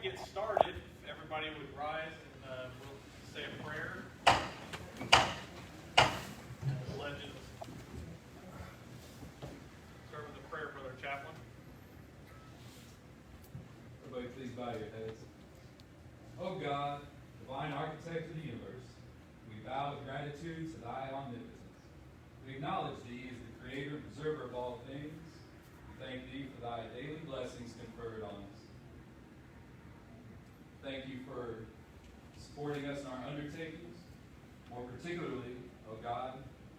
we get started, if everybody would rise and we'll say a prayer. Legends. Start with a prayer, Brother Chaplain. Everybody please bow your heads. O God, divine architect of the universe, we bow with gratitude to thy omnipotence. We acknowledge thee as the creator and preserver of all things. We thank thee for thy daily blessings conferred on us. Thank you for supporting us in our undertakings. More particularly, O God,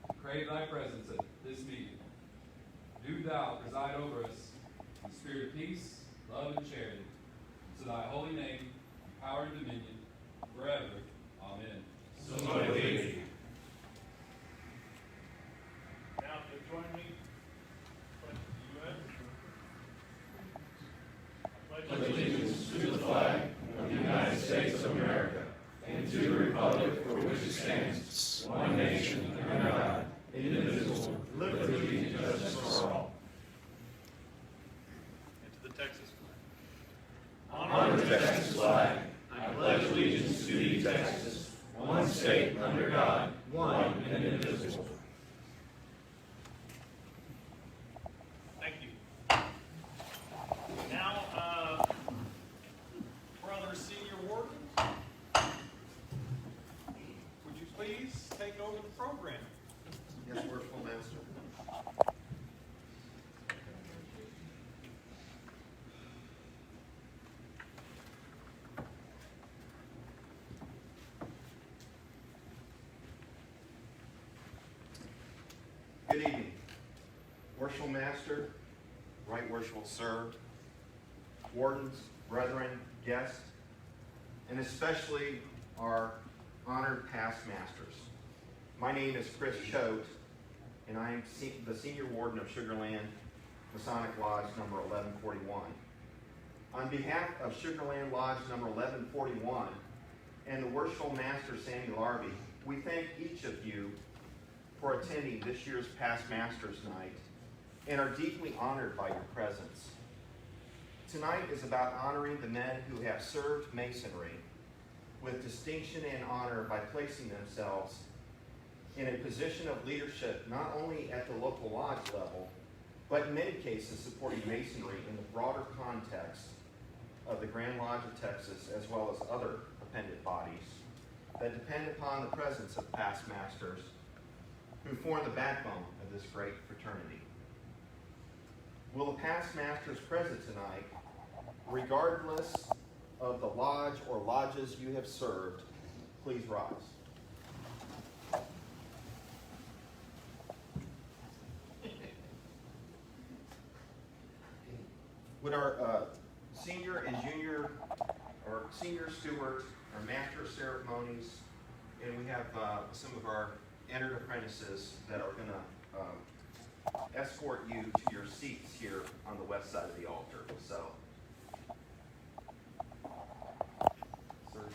we crave thy presence at this meeting. Do thou preside over us in spirit of peace, love, and charity. To thy holy name, power and dominion, forever. Amen. So mote it be. Now, if you'll join me, pledge to the U.S. Pledge allegiance to the flag of the United States of America and to the republic for which it stands, one nation under God, indivisible, with liberty and justice for all. And to the Texas flag. Honor the Texas flag. I pledge allegiance to thee, Texas, one state under God, one and indivisible. Thank you. Now, Brother Senior Warden, would you please take over the program? Yes, Worshipful Master. Good evening. Worshipful Master, Right Worshipful Sir, wardens, brethren, guests, and especially our honored past masters. My name is Chris Choate, and I am the Senior Warden of Sugar Land Masonic Lodge number 1141. On behalf of Sugar Land Lodge number 1141 and the Worshipful Master Sandy Larby, we thank each of you for attending this year's Past Masters Night and are deeply honored by your presence. Tonight is about honoring the men who have served Masonry with distinction and honor by placing themselves in a position of leadership not only at the local lodge level, but in many cases supporting Masonry in the broader context of the Grand Lodge of Texas, as well as other appendant bodies that depend upon the presence of past masters who form the backbone of this great fraternity. Will the past masters present tonight, regardless of the lodge or lodges you have served, please rise. Would our senior and junior, or senior steward, our master of ceremonies, and we have some of our entered apprentices that are going to escort you to your seats here on the west side of the altar. So, sir.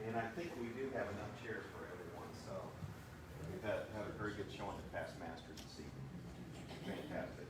And I think we do have enough chairs for everyone, so we've had a very good showing of past masters this evening. Fantastic.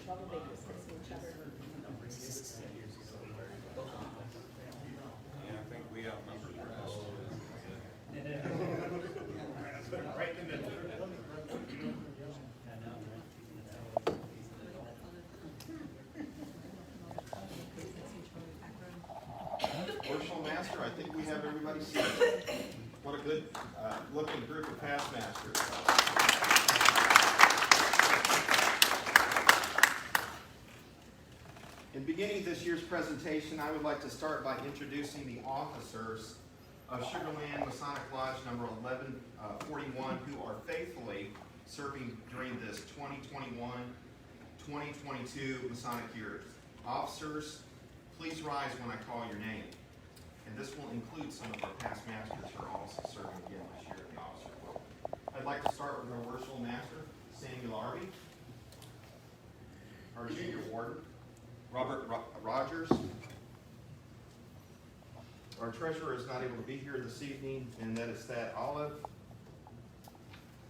troublemakers facing each other. Yeah, I think we outnumbered the rest. Right in the middle. Worshipful Master, I think we have everybody seated. What a good looking group of past masters. In beginning this year's presentation, I would like to start by introducing the officers of Sugar Land Masonic Lodge number 1141 who are faithfully serving during this 2021-2022 Masonic year. Officers, please rise when I call your name. And this will include some of our past masters who are also serving again this year in the officer corps. I'd like to start with our worshipful master, Samuel Arby. Our junior warden, Robert Rogers. Our treasurer is not able to be here this evening, and that is Thad Olive.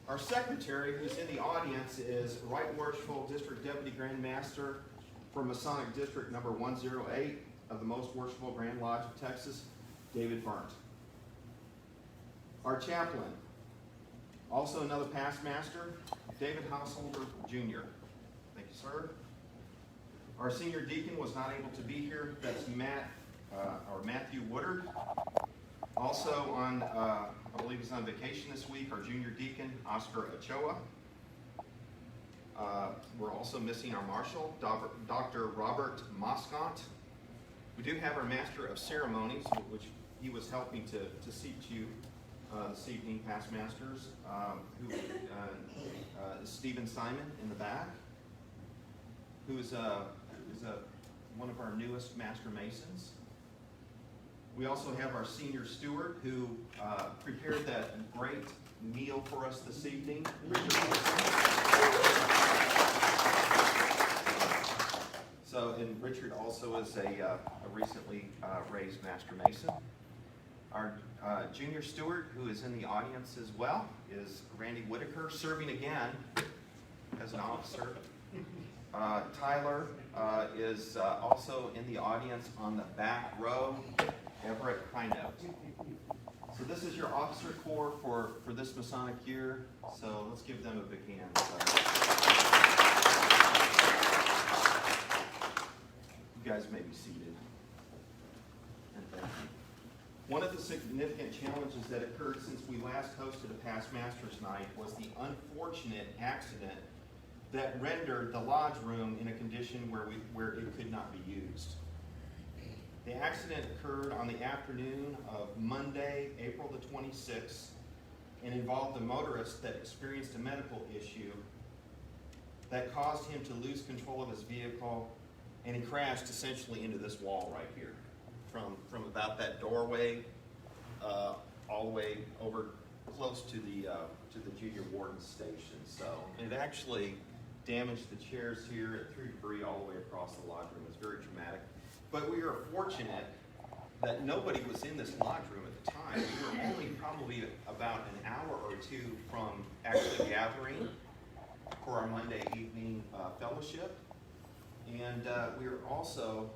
Our secretary, who's in the audience, is Right Worshipful District Deputy Grand Master for Masonic District number 108 of the Most Worshipful Grand Lodge of Texas, David Burnt. Our chaplain, also another past master, David Householder Jr. Thank you, sir. Our senior deacon was not able to be here. That's Matthew Woodard. Also on, I believe he's on vacation this week, our junior deacon, Oscar Ochoa. We're also missing our marshal, Dr. Robert Moscont. We do have our master of ceremonies, which he was helping to seat you this evening, past masters, who is Stephen Simon in the back, who is one of our newest master masons. We also have our senior steward who prepared that great meal for us this evening, Richard Olson. And Richard also is a recently raised master mason. Our junior steward, who is in the audience as well, is Randy Whitaker, serving again as an officer. Tyler is also in the audience on the back row, Everett Highnote. So this is your officer corps for this Masonic year, so let's give them a big hand. You guys may be seated. And thank you. One of the significant challenges that occurred since we last hosted a past masters night was the unfortunate accident that rendered the lodge room in a condition where it could not be used. The accident occurred on the afternoon of Monday, April the 26th, and involved a motorist that experienced a medical issue that caused him to lose control of his vehicle, and he crashed essentially into this wall right here, from about that doorway all the way over close to the junior warden's station. So it actually damaged the chairs here. It threw debris all the way across the lodge room. It was very dramatic. But we are fortunate that nobody was in this lodge room at the time. We were only probably about an hour or two from actually gathering for our Monday evening fellowship. And we are also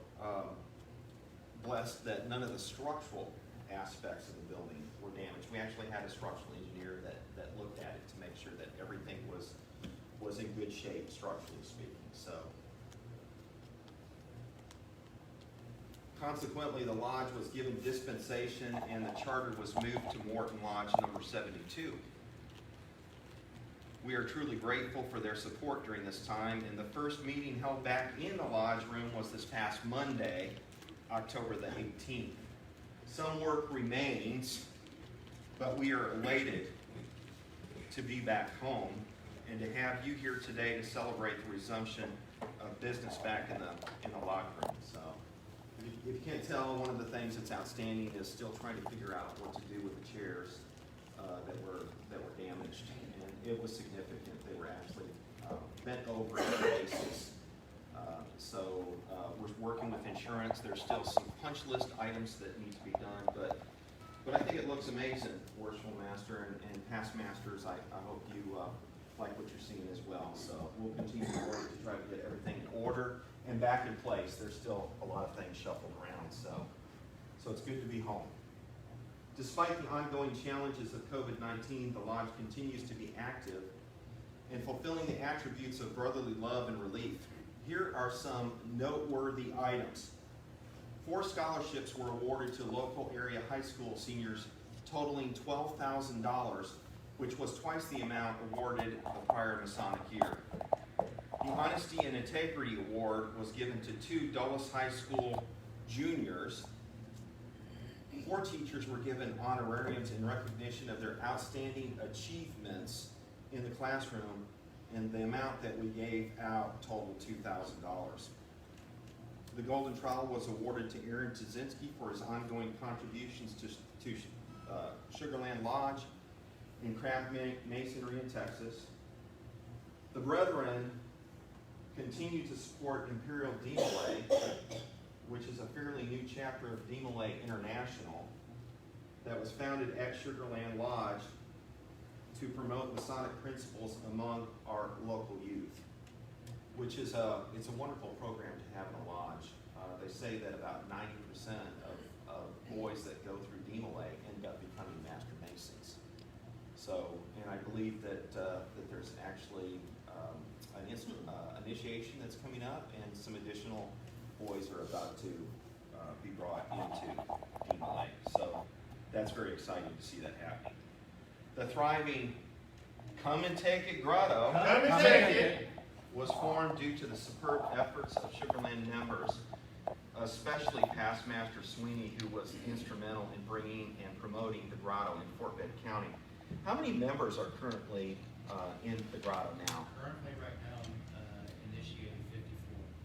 blessed that none of the structural aspects of the building were damaged. We actually had a structural engineer that looked at it to make sure that everything was in good shape, structurally speaking. So, consequently, the lodge was given dispensation and the charter was moved to Morton Lodge number 72. We are truly grateful for their support during this time, and the first meeting held back in the lodge room was this past Monday, October the 18th. Some work remains, but we are elated to be back home and to have you here today to celebrate the resumption of business back in the lodge room. So, if you can't tell, one of the things that's outstanding is still trying to figure out what to do with the chairs that were damaged, and it was significant. They were actually bent over in places. So we're working with insurance. There's still some punch list items that need to be done, but I think it looks amazing, Worshipful Master and past masters. I hope you like what you're seeing as well. So we'll continue to work to try to get everything in and back in place. There's still a lot of things shuffled around, so it's good to be home. Despite the ongoing challenges of COVID-19, the Lodge continues to be active in fulfilling the attributes of brotherly love and relief. Here are some noteworthy items. 4 scholarships were awarded to local area high school seniors totaling $12,000, which was twice the amount awarded the prior Masonic year. The Honesty and Integrity Award was given to 2 Dulles High School juniors. 4 teachers were given honorariums in recognition of their outstanding achievements in the classroom, and the amount that we gave out totaled $2,000. The Golden Trowel was awarded to Aaron Tzinski for his ongoing contributions to Sugarland Lodge in craft masonry in Texas. The Brethren continue to support Imperial Demolay, which is a fairly new chapter of Demolay International that was founded at Sugarland Lodge to promote Masonic principles among our local youth, which is it's a wonderful program to have in a lodge. They say that about 90% of boys that go through Demolay end up becoming Master Masons. So, and I believe that there's actually an initiation that's coming up, and some additional boys are about to be brought into Demolay. So that's very exciting to see that happen. The thriving Come and Take It Grotto was formed due to the superb efforts of Sugarland members, especially past Master Sweeney, who was instrumental in bringing and promoting the grotto in Fort Bend County. How many members are currently in the grotto now? Currently, right now, initiating 54.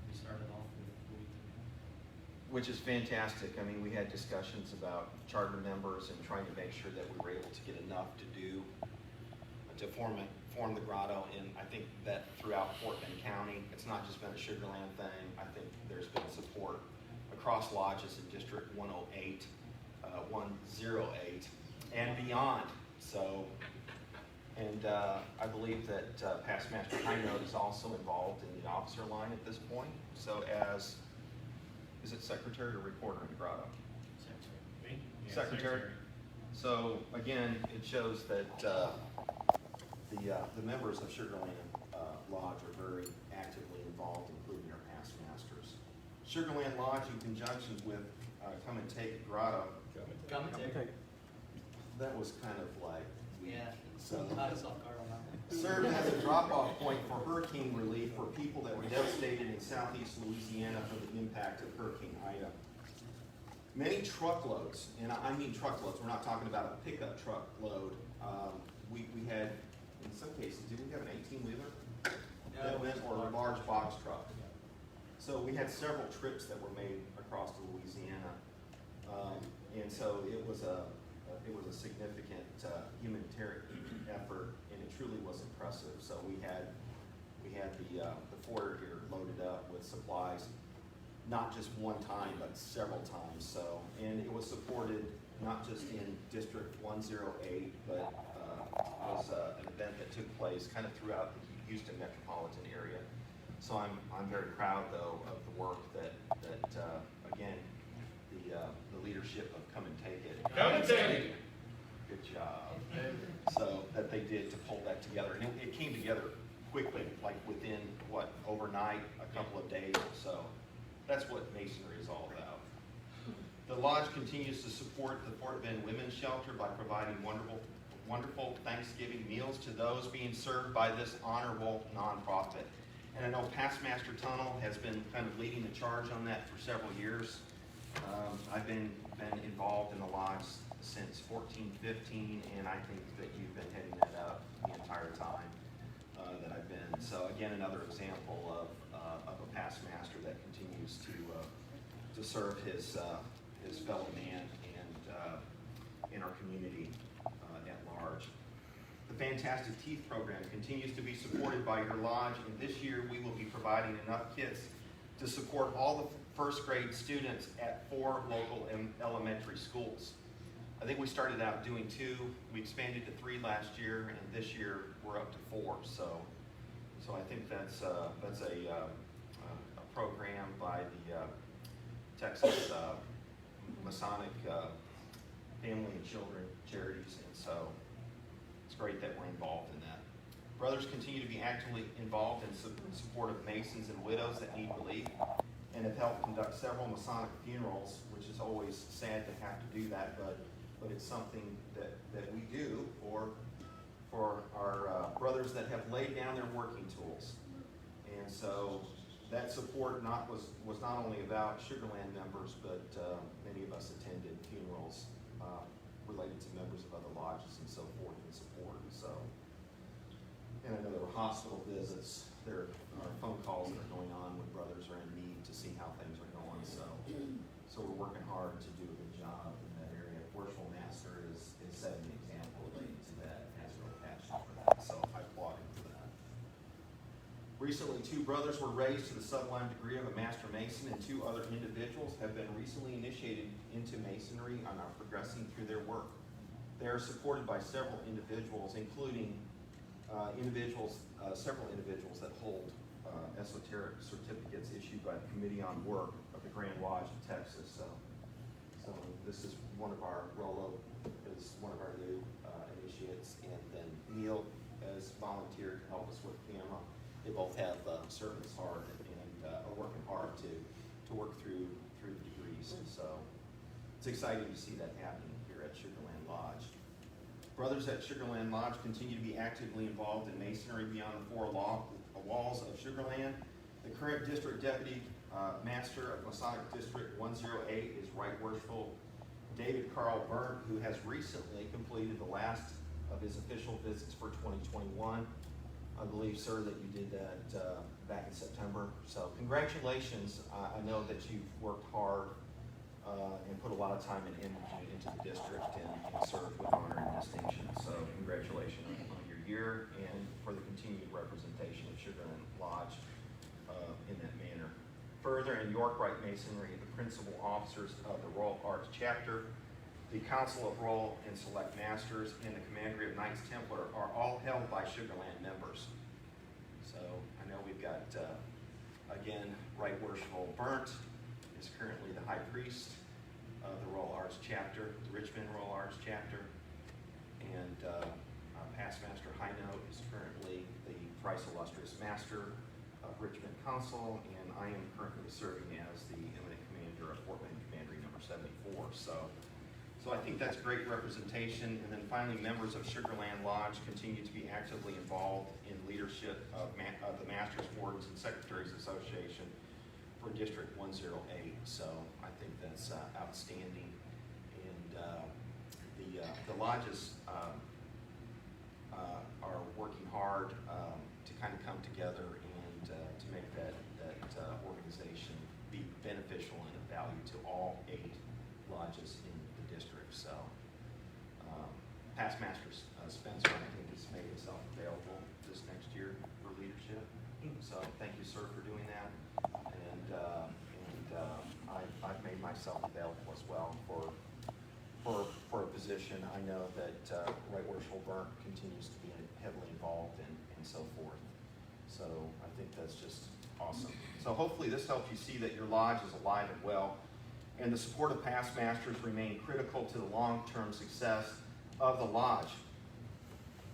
We started off with 43. Which is fantastic. I mean, we had discussions about charter members and trying to make sure that we were able to get enough to form the grotto. And I think that throughout Fort Bend County, it's not just been a Sugarland thing. I think there's been support across lodges in District 108, 108, and beyond. So, and I believe that past Master Hynode is also involved in the officer line at this point. So as is it secretary or reporter in the grotto? Secretary. Yeah, Secretary. So again, it shows that the members of Sugarland Lodge are very actively involved, including our past masters. Sugarland Lodge, in conjunction with Come and Take It Grotto, Come and take it. that was kind of like Yeah. So Caught us off guard on that one. served as a drop-off point for hurricane relief for people that were devastated in southeast Louisiana from the impact of Hurricane Ida. Many truckloads, and I mean truckloads, we're not talking about a pickup truckload. We had, in some cases, did we have an 18-wheeler that went, or a large box truck? So we had several trips that were made across to Louisiana. And so it was a significant humanitarian effort, and it truly was impressive. So we had the foyer here loaded up with supplies, not just one time, but several times. So, and it was supported not just in District 108, but was an event that took place kind of throughout the Houston metropolitan area. So I'm very proud though of the work that again the leadership of Come and Take It. Come and Take It. Good job. So that they did to pull that together, and it came together quickly, like within overnight, a couple of days or so. That's what masonry is all about. The lodge continues to support the Fort Bend Women's Shelter by providing wonderful Thanksgiving meals to those being served by this honorable nonprofit. And I know Past Master Tunnel has been kind of leading the charge on that for several years. I've been involved in the lodge since 14-15, and I think that you've been heading that up the entire time that I've been. So again, another example of a past master that continues to serve his fellow man and in our community at large. The Fantastic Teeth program continues to be supported by your lodge, and this year we will be providing enough kits to support all the first grade students at 4 local elementary schools. I think we started out doing 2, we expanded to 3 last year, and this year we're up to 4. So I think that's a program by the Texas Masonic Family and Children Charities, and so it's great that we're involved in that. Brothers continue to be actively involved in support of Masons and widows that need relief, and have helped conduct several Masonic funerals, which is always sad to have to do that, but it's something that we do for our brothers that have laid down their working tools. And so that support was not only about Sugar Land members, but many of us attended funerals related to members of other lodges and so forth in support. So, and I know there were hospital visits. There are phone calls that are going on when brothers are in need to see how things are going. So we're working hard to do a good job in that area. Worshipful Master is setting an example related to that, and has real passion for that. So I applaud him for that. Recently, 2 brothers were raised to the sublime degree of a Master Mason, and 2 other individuals have been recently initiated into Masonry and are progressing through their work. They are supported by several individuals, including several individuals that hold esoteric certificates issued by the Committee on Work of the Grand Lodge of Texas. So this is one of our, Rolo is one of our new initiates, and then Neil has volunteered to help us with camera. They both have service hard and are working hard to work through the degrees. And so it's exciting to see that happening here at Sugar Land Lodge. Brothers at Sugar Land Lodge continue to be actively involved in Masonry beyond the 4 walls of Sugar Land. The current District Deputy Master of Masonic District 108 is Right Worshipful David Carl Berndt, who has recently completed the last of his official visits for 2021. I believe, sir, that you did that back in September. So congratulations. I know that you've worked hard and put a lot of time and energy into the district and served with honor and distinction. So congratulations on your year and for the continued representation of Sugar Land Lodge in that manner. Further, in York Rite Masonry, the principal officers of the Royal Arts Chapter, the Council of Royal and Select Masters, and the Commandery of Knights Templar are all held by Sugar Land members. So I know we've got, again, Right Worshipful Berndt is currently the High Priest of the Royal Arts Chapter, the Richmond Royal Arts Chapter, and Past Master Highnote is currently the Thrice Illustrious Master of Richmond Council, and I am currently serving as the Eminent Commander of Fort Wayne Commandery number 74. So I think that's great representation. And then finally, members of Sugar Land Lodge continue to be actively involved in leadership of the Masters, Wardens, and Secretaries Association for District 108. So I think that's outstanding. And the lodges are working hard to kind of come together and to make that organization be beneficial and of value to all 8 lodges in the district. So Past Master Spencer, I think, has made himself available this next year for leadership. So thank you, sir, for doing that. And I've made myself available as well for a position. I know that Right Worshipful Berndt continues to be heavily involved and so forth. So I think that's just awesome. So hopefully this helps you see that your lodge is alive and well, and the support of past masters remain critical to the long-term success of the lodge.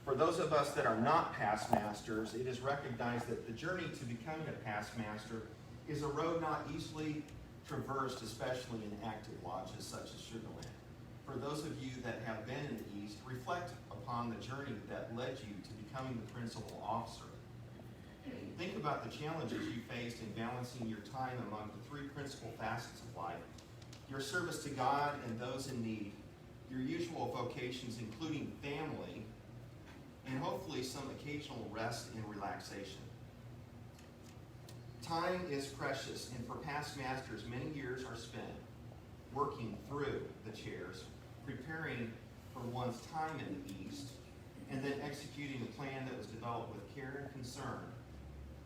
For those of us that are not past masters, it is recognized that the journey to becoming a past master is a road not easily traversed, especially in active lodges such as Sugar Land. For those of you that have been in the East, reflect upon the journey that led you to becoming the principal officer. Think about the challenges you faced in balancing your time among the 3 principal facets of life: your service to God and those in need, your usual vocations including family, and hopefully some occasional rest and relaxation. Time is precious, and for past masters, many years are spent working through the chairs, preparing for one's time in the East, and then executing the plan that was developed with care and concern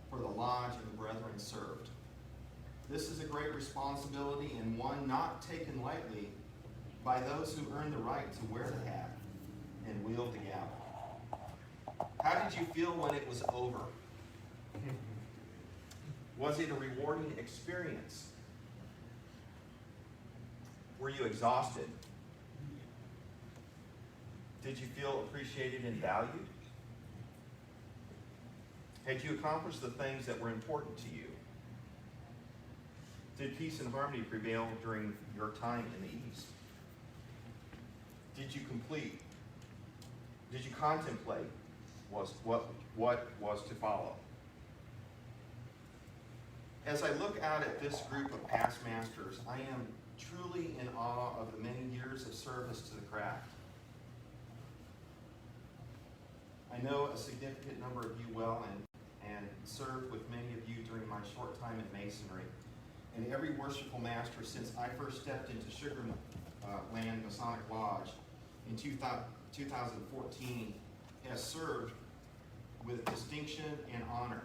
for the lodge and the brethren served. This is a great responsibility, and one not taken lightly by those who earn the right to wear the hat and wield the gavel. How did you feel when it was over? Was it a rewarding experience? Were you exhausted? Did you feel appreciated and valued? Had you accomplished the things that were important to you? Did peace and harmony prevail during your time in the East? Did you complete? Did you contemplate what was to follow? As I look out at this group of past masters, I am truly in awe of the many years of service to the craft. I know a significant number of you well and served with many of you during my short time in Masonry. And every worshipful master since I first stepped into Sugarland Masonic Lodge in 2014 has served with distinction and honor.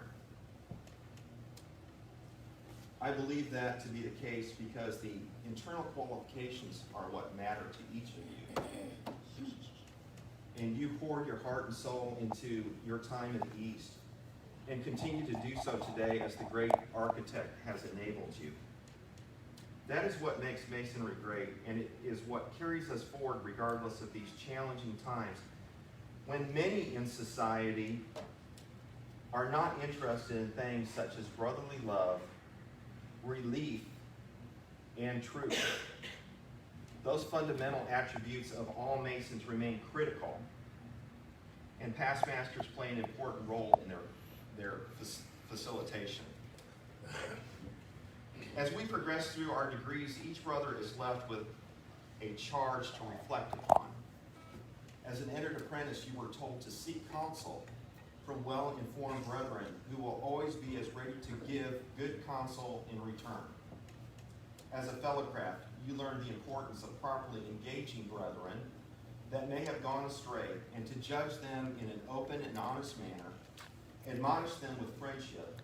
I believe that to be the case because the internal qualifications are what matter to each of you. And you poured your heart and soul into your time in the East and continue to do so today as the great architect has enabled you. That is what makes Masonry great, and it is what carries us forward regardless of these challenging times when many in society are not interested in things such as brotherly love, relief, and truth. Those fundamental attributes of all Masons remain critical, and past masters play an important role in their facilitation. As we progress through our degrees, each brother is left with a charge to reflect upon. As an entered apprentice, you were told to seek counsel from well-informed brethren who will always be as ready to give good counsel in return. As a fellow craft, you learn the importance of properly engaging brethren that may have gone astray and to judge them in an open and honest manner, admonish them with friendship,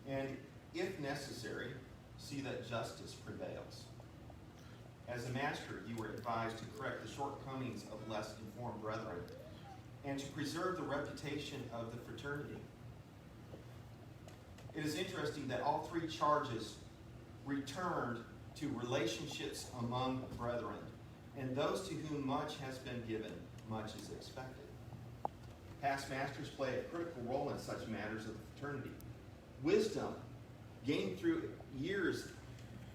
and if necessary, see that justice prevails. As a master, you were advised to correct the shortcomings of less informed brethren and to preserve the reputation of the fraternity. It is interesting that all three charges returned to relationships among brethren, and those to whom much has been given, much is expected. Past masters play a critical role in such matters of the fraternity. Wisdom gained through years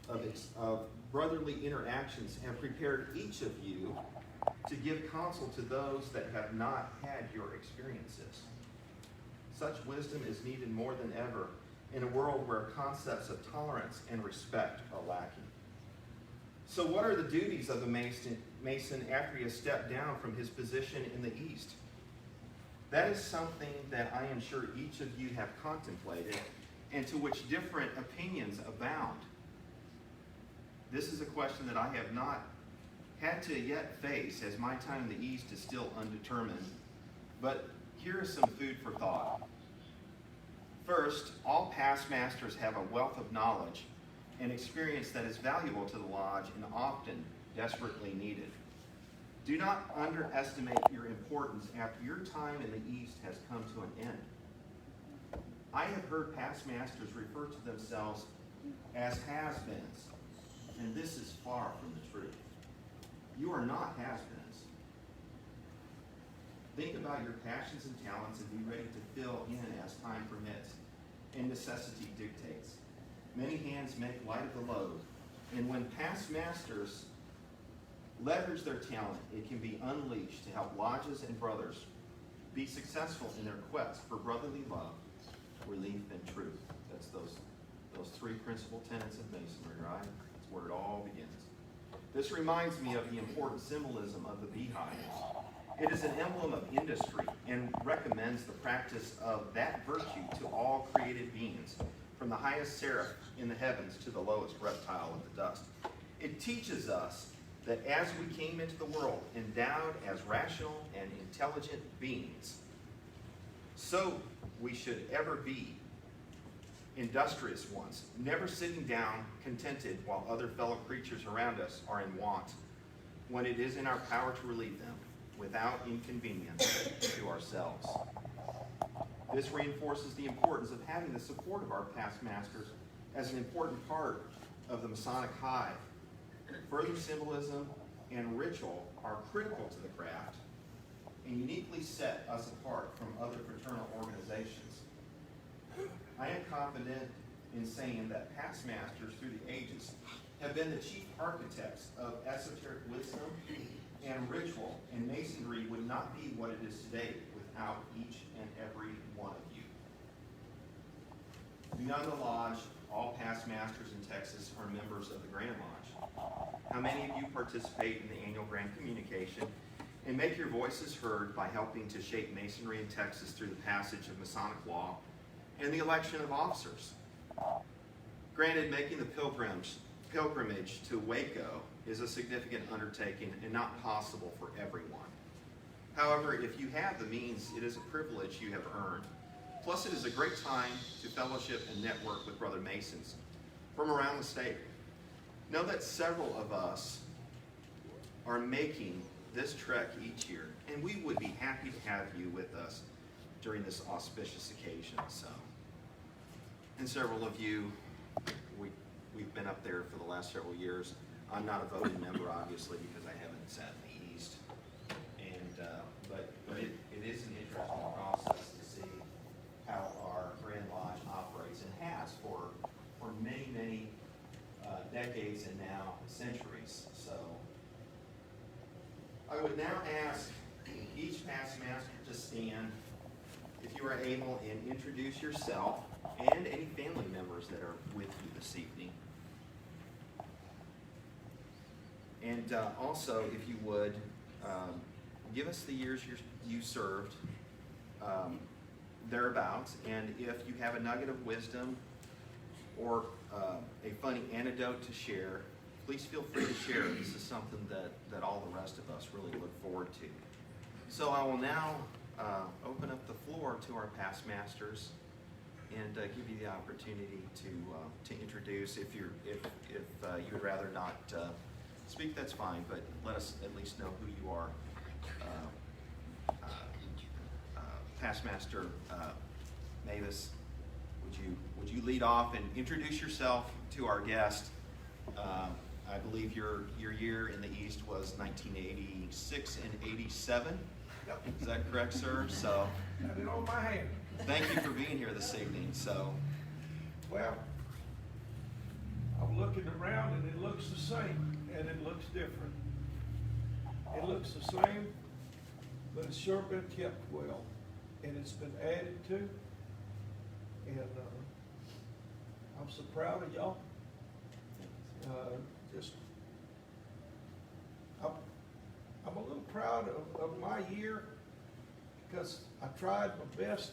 of brotherly interactions have prepared each of you to give counsel to those that have not had your experiences. Such wisdom is needed more than ever in a world where concepts of tolerance and respect are lacking. So what are the duties of the Mason after he has stepped down from his position in the East? That is something that I am sure each of you have contemplated and to which different opinions abound. This is a question that I have not had to yet face, as my time in the East is still undetermined. But here is some food for thought. First, all past masters have a wealth of knowledge and experience that is valuable to the lodge and often desperately needed. Do not underestimate your importance after your time in the East has come to an end. I have heard past masters refer to themselves as has-beens, and this is far from the truth. You are not has-beens. Think about your passions and talents and be ready to fill in as time permits and necessity dictates. Many hands make light of the load, and when past masters leverage their talent, it can be unleashed to help lodges and brothers be successful in their quest for brotherly love, relief, and truth. That's those three principal tenets of Masonry, right? That's where it all begins. This reminds me of the important symbolism of the beehive. It is an emblem of industry and recommends the practice of that virtue to all created beings, from the highest seraph in the heavens to the lowest reptile of the dust. It teaches us that as we came into the world endowed as rational and intelligent beings, so we should ever be industrious ones, never sitting down contented while other fellow creatures around us are in want, when it is in our power to relieve them without inconvenience to ourselves. This reinforces the importance of having the support of our past masters as an important part of the Masonic hive. Further symbolism and ritual are critical to the craft and uniquely set us apart from other fraternal organizations. I am confident in saying that past masters through the ages have been the chief architects of esoteric wisdom and ritual, and Masonry would not be what it is today without each and every one of you. Beyond the lodge, all past masters in Texas are members of the Grand Lodge. How many of you participate in the annual Grand Communication and make your voices heard by helping to shape Masonry in Texas through the passage of Masonic law and the election of officers? Granted, making the pilgrimage to Waco is a significant undertaking and not possible for everyone. However, if you have the means, it is a privilege you have earned. Plus, it is a great time to fellowship and network with Brother Masons from around the state. Know that several of us are making this trek each year, and we would be happy to have you with us during this auspicious occasion. And several of you, we've been up there for the last several years. I'm not a voting member, obviously, because I haven't sat in the East. And but it is an interesting process to see how our Grand Lodge operates and has for many decades and now centuries. So I would now ask each past master to stand, if you are able, and introduce yourself and any family members that are with you this evening. And also, if you would, give us the years you served, thereabouts, and if you have a nugget of wisdom or a funny anecdote to share, please feel free to share. This is something that all the rest of us really look forward to. So I will now open up the floor to our past masters and give you the opportunity to introduce. If you would rather not speak, that's fine, but let us at least know who you are. Past Master Mavis, would you lead off and introduce yourself to our guest? I believe your year in the East was 1986 and 87. Yep. Is that correct, sir? So Got it on my hand. thank you for being here this evening. So Well, I'm looking around and it looks the same, and it looks different. It looks the same, but it's sure been kept well, and it's been added to. And I'm so proud of y'all. I'm a little proud of my year because I tried my best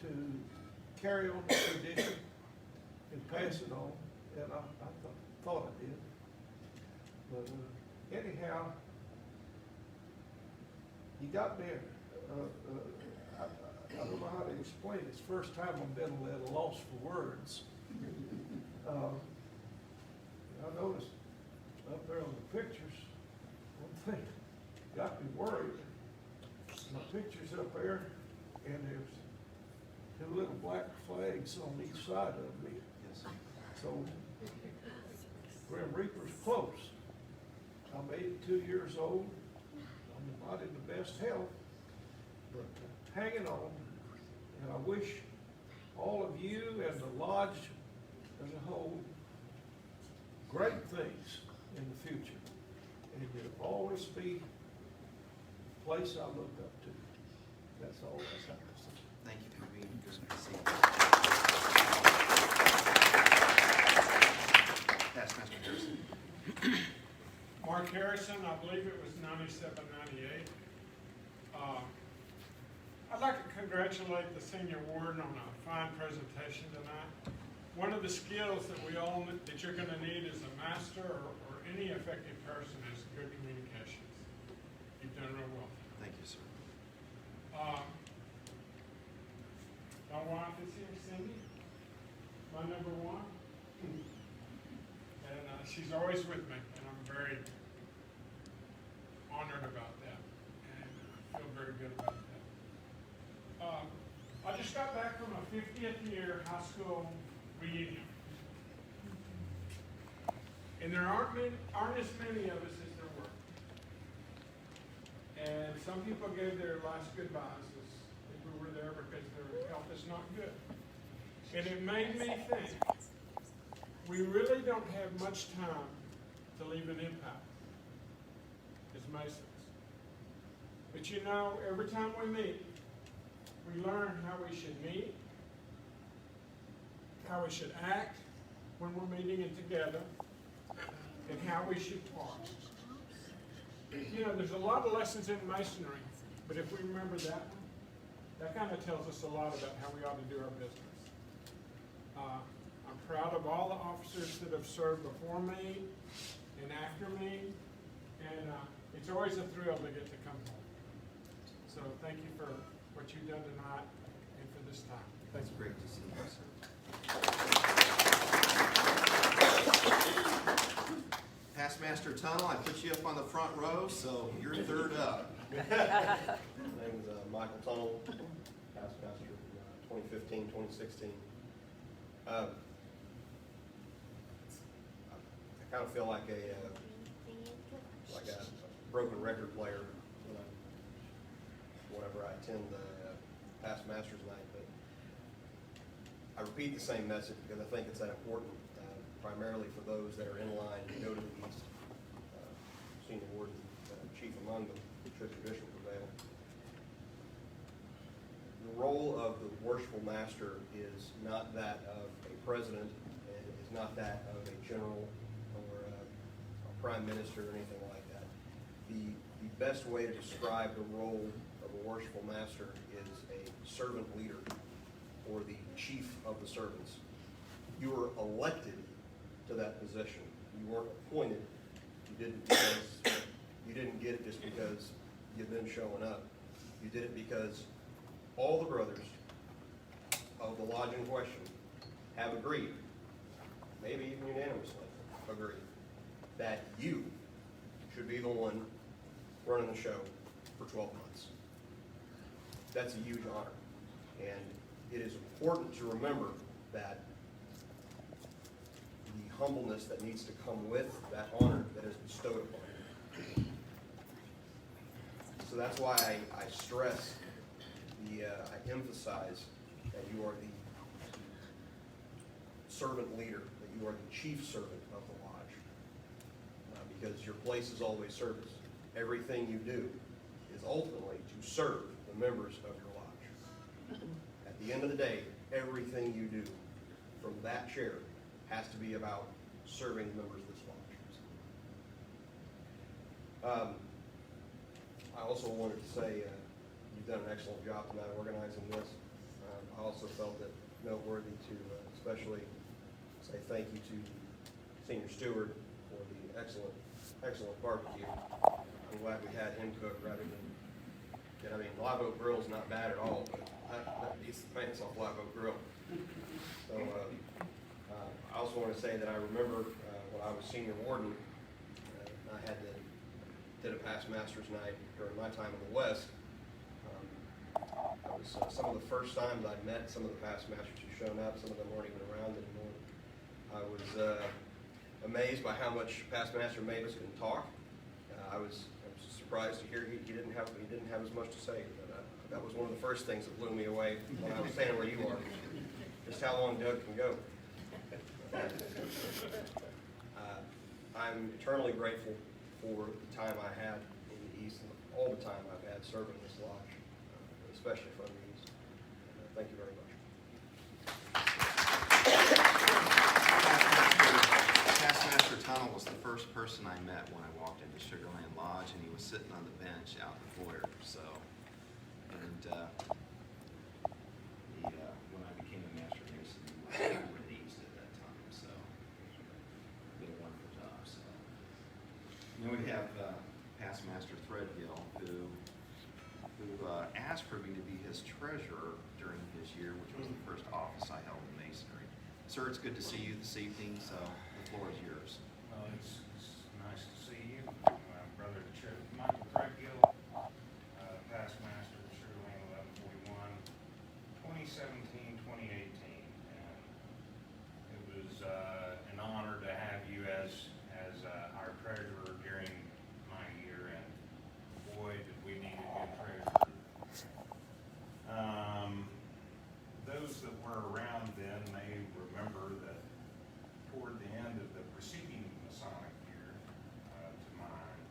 to carry on the tradition and pass it on, and I thought I did. But anyhow, you got me. I don't know how to explain it. It's the first time I've been at a loss for words. I noticed up there on the pictures, one thing got me worried. My picture's up there, and there's two little black flags on each side of me. yes. So, Grim Reaper's close. I'm 82 years old. I'm not in the best health, but hanging on. And I wish all of you and the lodge as a whole great things in the future. And you'll always be the place I look up to. That's all I have to say. Thank you for being here. Good to see you. Past Master Harrison. Mark Harrison, I believe it was 97, 98. I'd like to congratulate the senior warden on a fine presentation tonight. One of the skills that that you're going to need as a master or any effective person is good communications. You've done real well. Thank you, sir. My wife is here, Cindy, my number one. And she's always with me, and I'm very honored about that, and I feel very good about that. 50th year high school reunion. And there aren't as many of us as there were. And some people gave their last goodbyes as we were there because their health is not good. And it made me think, we really don't have much time to leave an impact as Masons. But you know, every time we meet, we learn how we should meet, how we should act when we're meeting and together, and how we should talk. You know, there's a lot of lessons in Masonry, but if we remember that one, that kind of tells us a lot about how we ought to do our business. I'm proud of all the officers that have served before me and after me, and it's always a thrill to get to come home. So thank you for what you've done tonight and for this time. That's great to see you, sir. Past Master Tunnel, I put you up on the front row, so you're third up. My name is Michael Tunnel, past master, 2015, 2016. I kind of feel like a broken record player whenever I attend the past masters night, but I repeat the same message because I think it's that important, primarily for those that are in line to go to the East. Senior Warden, chief among them, should tradition prevail. The role of the worshipful master is not that of a president, and is not that of a general or a prime minister or anything like that. The best way to describe the role of a worshipful master is a servant leader, or the chief of the servants. You were elected to that position. You weren't appointed. You didn't get it just because you've been showing up. You did it because all the brothers of the lodge in question have agreed, maybe even unanimously agreed, that you should be the one running the show for 12 months. That's a huge honor. And it is important to remember that the humbleness that needs to come with that honor that is bestowed upon you. So that's why I stress, I emphasize that you are the servant leader, that you are the chief servant of the lodge. Because your place is always service. Everything you do is ultimately to serve the members of your lodge. At the end of the day, everything you do from that chair has to be about serving the members of this lodge. I also wanted to say you've done an excellent job tonight organizing this. I also felt it noteworthy to especially say thank you to Senior Steward for the excellent barbecue. I'm glad we had him cook rather than, Live Oak Grill is not bad at all, but that beats the pants off Live Oak Grill. So I also want to say that I remember when I was senior warden, I did a past masters night during my time in the West. That was some of the first times I'd met some of the past masters who'd shown up. Some of them weren't even around anymore. I was amazed by how much past master Mavis can talk. I was surprised to hear he didn't have as much to say. But that was one of the first things that blew me away when I was standing where you are. Just how long Doug can go. I'm eternally grateful for the time I had in the East and all the time I've had serving this lodge, especially from the East. Thank you very much. Past Master Tunnel was the first person I met when I walked into Sugarland Lodge, and he was sitting on the bench out in the foyer. So, and when I became a Master Mason, we were in the East at that time. So, did a wonderful job. So, and then we have past Master Threadgill, who asked for me to be his treasurer during his year, which was the first office I held in Masonry. Sir, it's good to see you this evening, so the floor is yours. Well, it's nice to see you. My brother, Michael Threadgill, past master of Sugarland 1141, 2017, 2018. were around then may remember that toward the end of the preceding Masonic year, to mine,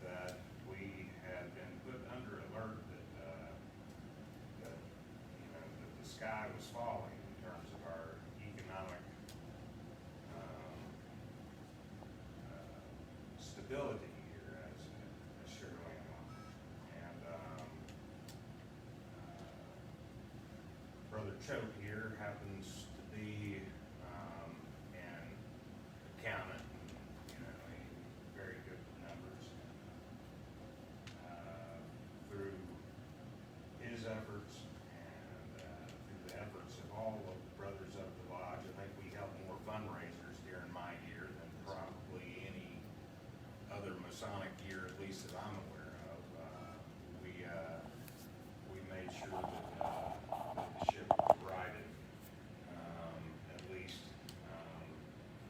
that we had been put under alert that the sky was falling in terms of our economic stability here as Sugar Land. And Brother Choate here happens to be an accountant, and, very good with numbers. Through his efforts and through the efforts of all of the brothers of the lodge, I think we helped more fundraisers during my year than probably any other Masonic year, at least that I'm aware of. We made sure that the ship was righted, at least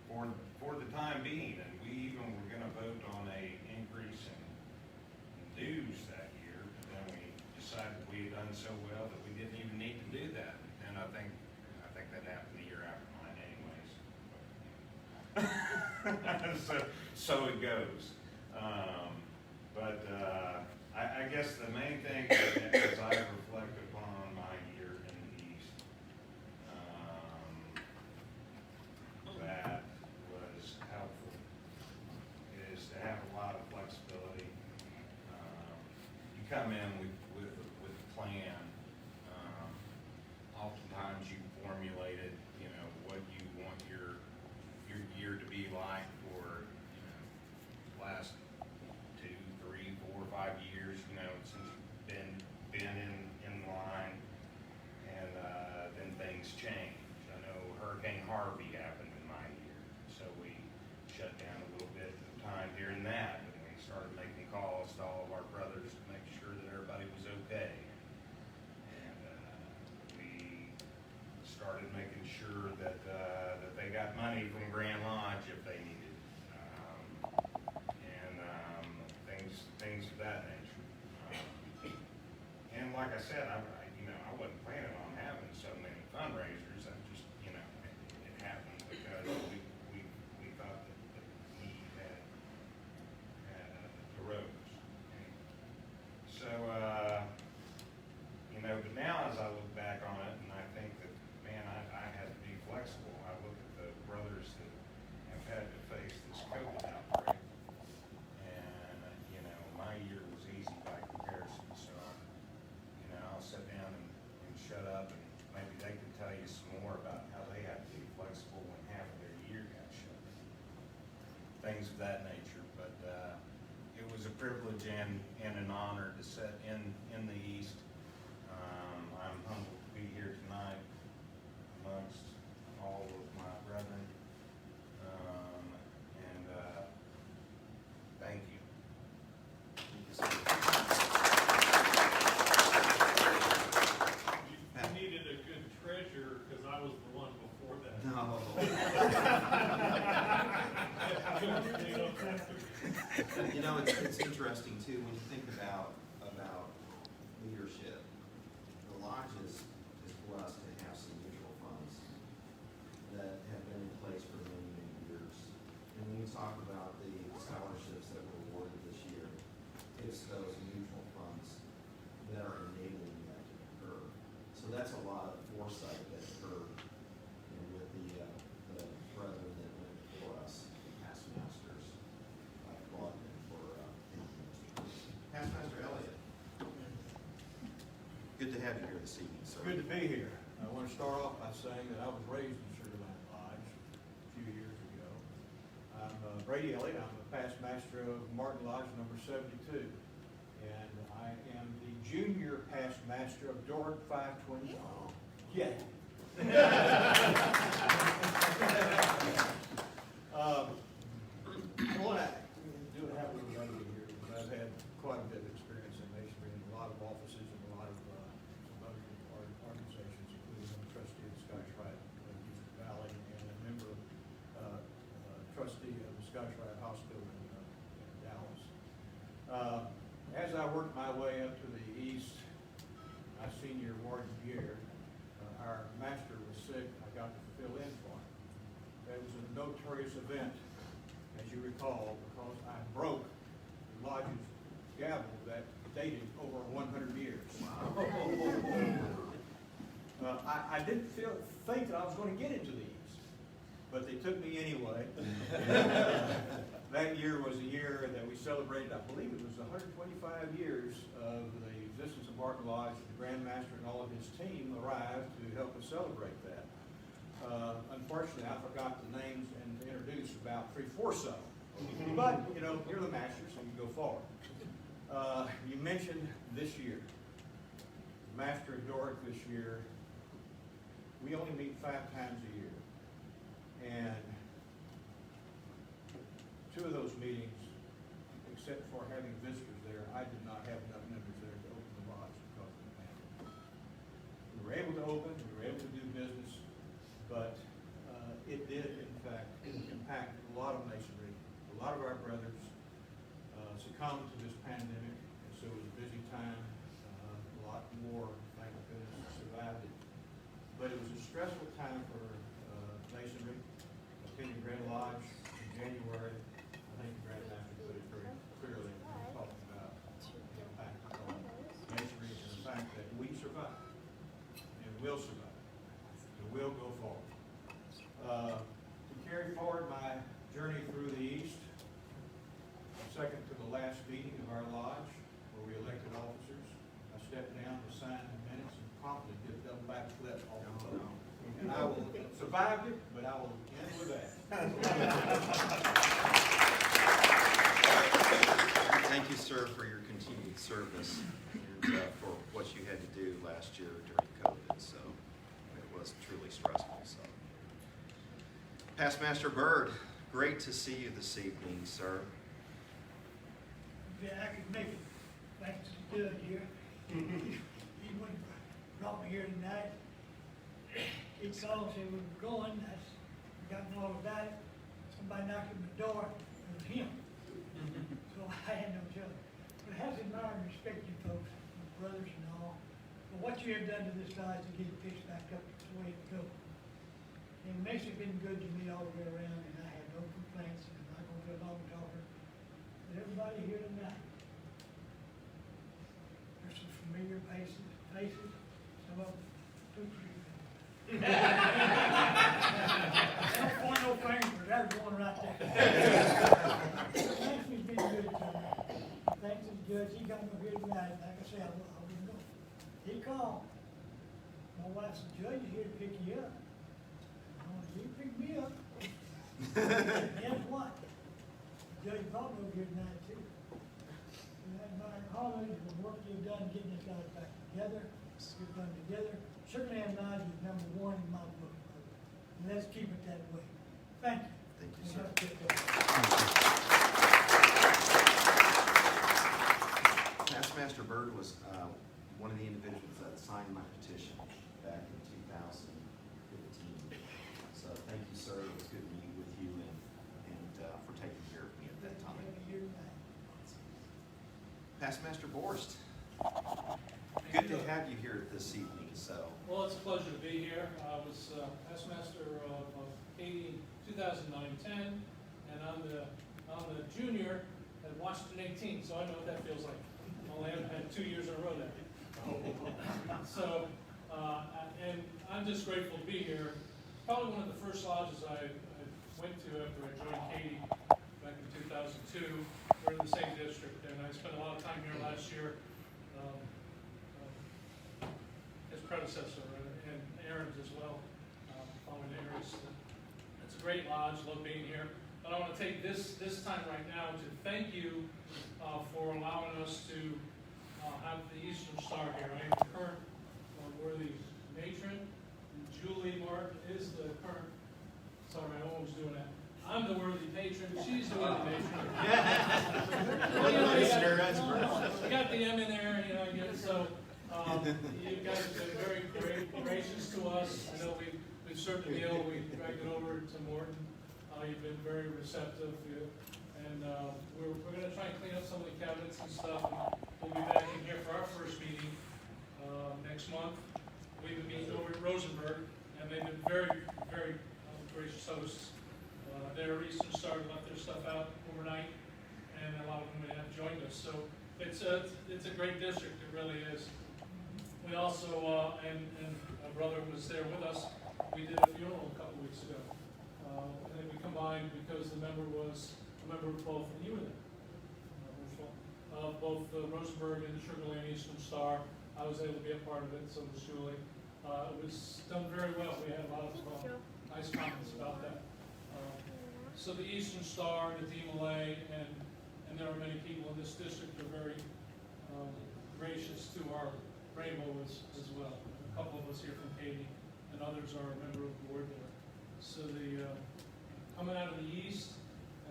for the time being. And we even were going to vote on a increase in dues that year, but then we decided we had done so well that we didn't even need to do that. And I think that happened the year after mine, anyways. So it goes. I guess the main thing as I reflect upon my year in the East, that was helpful is to have a lot of flexibility. You come in with a plan. Oftentimes you formulated, what you want your year to be like for, last 2, 3, 4, 5 years, since you've been in line, and then things change. I know Hurricane Harvey happened in my year, so we shut down a little bit of time during that, and we started making calls to all of our brothers to make sure that everybody was okay. And we started making sure that they got money from Grand Lodge if they needed it. Things of that nature. And like I said, I wasn't planning on having so many fundraisers. I just, it happened because we thought that the need had arose. So, but now as I look back on it, and I think that, man, I had to be flexible. I look at the brothers that have had to face this COVID outbreak. My year was easy by comparison, so, I'll sit down and shut up, and maybe they can tell you some more about how they had to be flexible when half of their year got shut. Things of that nature, but, it was a privilege and an honor to sit in the East. I'm humbled to be here tonight amongst all of my brethren, and, thank you. You needed a good treasurer, because I was the one before that. No. It's interesting too, when you think about leadership. The lodge is blessed to have some mutual funds that have been in place for many, many years. And when we talk about the scholarships that were awarded this year, it's those mutual funds that are enabling that to occur. So that's a lot of foresight that occurred, with the brethren that went before us, past masters, applaud them for past master Elliott. Good to have you here this evening, sir. Good to be here. I want to start off by saying that I was raised in Sugar Land Lodge a few years ago. I'm Brady Elliott. I'm a past master of Martin Lodge number 72. And I am the junior past master of Dorg 520. Yeah. I want to do it how we were going to here, because I've had quite a bit of experience in masonry in a lot of offices and a lot of some other organizations, including I'm a trustee of the Scotch Rite Valley and a member trustee of the Scotch Rite Hospital in Dallas. As I worked my way up to the east, my senior Gordon year, our master was sick, I got to fill in for him. That was a notorious event, as you recall, because I broke the lodge's gavel that dated over 100 years. I didn't think that I was going to get into these, but they took me anyway. That year was a year that we celebrated, I believe it was 125 years of the existence of Barton Lodge. The Grand Master and all of his team arrived to help us celebrate that. Unfortunately, I forgot the names and to introduce about 3/4 of them. But, you know, you're the master, so you go forward. You mentioned this year, Master and Doric this year. We only meet 5 times a year. And 2 of those meetings, except for having visitors there, I did not have enough members there to open the lodge because of the pandemic. We were able to open, we were able to do business, but it did, in fact, impact a lot of masonry. A lot of our brothers succumbed to this pandemic, and so it was a busy time. A lot more, thank goodness, survived it. But it was a stressful time for masonry. Attending Grand Lodge in January, I think the Grand Master put it very clearly when he was talking about the impact on masonry and the fact that we survive and will survive and will go forward. To carry forward my journey through the East, second to the last meeting of our lodge where we elected officers, I stepped down to sign the minutes and promptly did a double backflip off the boat. And I will survive it, but I will end with that. Thank you, sir, for your continued service and for what you had to do last year during COVID. So it was truly stressful. So, Past Master Byrd, great to see you this evening, sir. Yeah, I could make it back to the judge here. He wouldn't brought me here tonight. He called and said we were going. I got all about it. Somebody knocked on the door. It was him. So I had no choice. But I have to admire and respect you folks, my brothers and all, for what you have done to this lodge to get it fixed back up the way it goes. And it makes it been good to me all the way around, and I have no complaints. And I'm not going to be a long talker. But everybody here tonight, there's some familiar faces, some of them too pretty. Don't point no fingers, that's one right there. Thanks for being good to me. Thanks to the judge, he got me here tonight, like I said, I wouldn't know. He called. My wife said, Judge is here to pick you up. He picked me up. And guess what? Judge brought me over here tonight too. And I admire all of you for the work you've done getting this guy back together. We've done together. Certainly I'm not is #1 in my book. And let's keep it that way. Thank you. Thank you, And sir. have a good day. Past Master Byrd was one of the individuals that signed my petition back in 2015. So thank you, sir. It was good to meet with you and for taking care of me at that time. Past Master Borst, good to have you here this evening. So. Well, it's a pleasure to be here. I was past master of Katy in 2009-10, and I'm the junior at Washington 18, so I know what that feels like. Only haven't had 2 years in a row there. So, and I'm just grateful to be here. Probably one of the first lodges I went to after I joined Katy back in 2002. We're in the same district, and I spent a lot of time here last year. His predecessor and Aaron's as well, following Aaron's. It's a great lodge, love being here. But I want to take this time right now to thank you for allowing us to have the Eastern Star here. I am the current worthy matron. Julie Martin is the current, sorry, I'm always doing that. I'm the worthy patron, she's the worthy matron. You got the M in there, you know, so you guys have been very gracious to us. I know we've served a meal, we dragged it over to Morton. You've been very receptive, and we're going to try and clean up some of the cabinets and stuff. And we'll be back in here for our first meeting next month. we've been meeting over at Rosenberg, and they've been very, very gracious hosts. Their Eastern Star left their stuff out overnight, and a lot of them have joined us. So it's a great district, it really is. We also, and a brother was there with us, we did a funeral a couple weeks ago. And we combined because the member was a member of both, and you were there, both Rosenberg and the Sugar Land Eastern Star. I was able to be a part of it, so was Julie. It was done very well. We had a lot of nice comments about that. So the Eastern Star, the DMLA, and there are many people in this district who are very gracious to our rainbow as well. A couple of us here from Katy, and others are a member of the board there. So the coming out of the east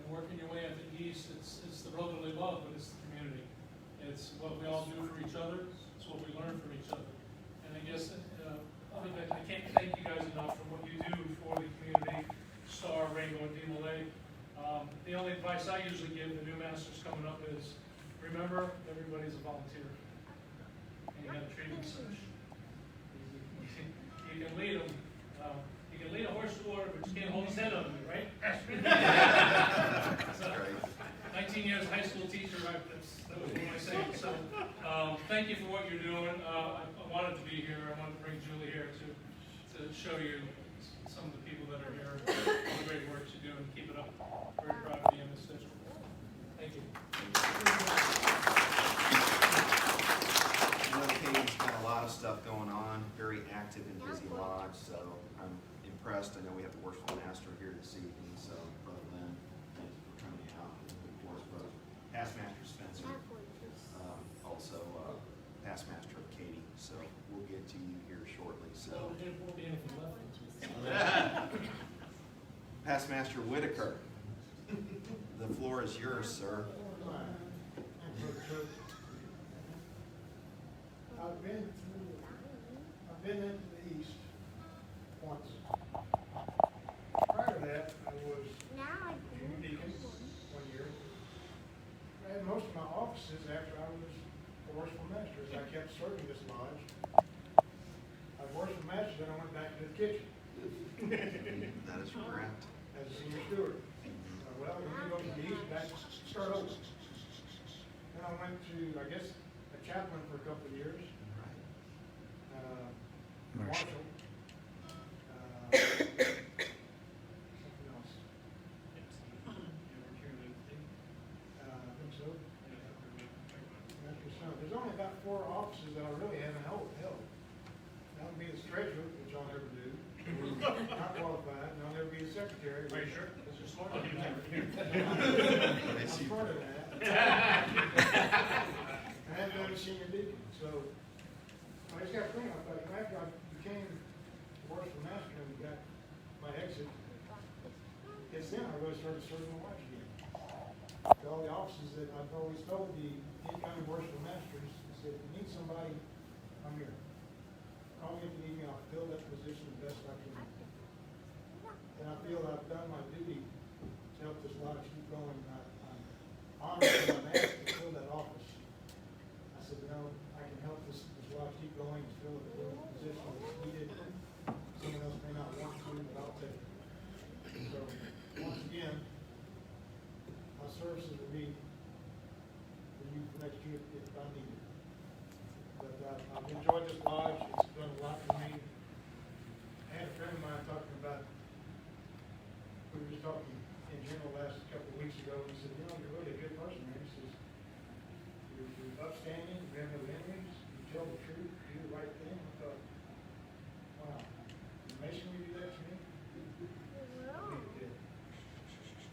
and working your way out the east, it's the brotherly love, but it's the community. It's what we all do for each other. It's what we learn from each other. And I guess other than I can't thank you guys enough for what you do for the community, Star, Rainbow, and DMLA. The only advice I usually give the new masters coming up is remember everybody's a volunteer, and you got to treat them such. You can lead them. You can lead a horse to water, but you can't hold his head under it, right? So, 19 years high school teacher, right? That was what I say. So, thank you for what you're doing. I wanted to be here. I wanted to bring Julie here to show you some of the people that are here, all the great work you do, and keep it up. Very proud to be in this district. Thank you. I know Katie's got a lot of stuff going on, very active and busy lodge, so I'm impressed. I know we have the worshipful master here this evening, so Brother Lynn, thank you for coming out. And of course, Brother Past Master Spencer, also Past Master of Katy, so we'll get to you here shortly. So, There won't be anything left. Past Master Whitaker, the floor is yours, sir. I've been into the east once. Prior to that, I was junior deacon 1 year. I had most of my offices after I was a worshipful master, as I kept serving this lodge. I was worshipful master, then I went back to the kitchen. That is correct. As a senior steward. Well, when you go to the east, back, start over. Then I went to, I guess, a chaplain for a couple of years. Marshall. Something else. I think so. There's only about 4 offices that I really haven't held. That would be the treasurer, which I'll never do. Not qualified, and I'll never be the secretary. Are you sure? Because you're smart. I'm smarter than that. I haven't done a senior deacon, so I just got to think. I thought after I became worshipful master and got my exit, it's then I really started serving my wife again. All the offices that I've always told the incoming worshipful masters, I said, if you need somebody, I'm here. Call me if you need me, I'll fill that position the best I can. And I feel I've done my duty to help this lodge keep going. I'm honored that I'm asked to fill that office. I said, I can help this lodge keep going and fill the position that's needed. Someone else may not want to, but I'll take it. So, once again, my services will be for you for next year if I need it. But I've enjoyed this lodge. It's done a lot for me. I had a friend of mine talking about, we were just talking in general last couple of weeks ago, and he said, you're really a good person, man. He says, you're upstanding, you have no enemies, you tell the truth, you do the right thing. I thought, wow, Mason, will you do that to me? I think it did.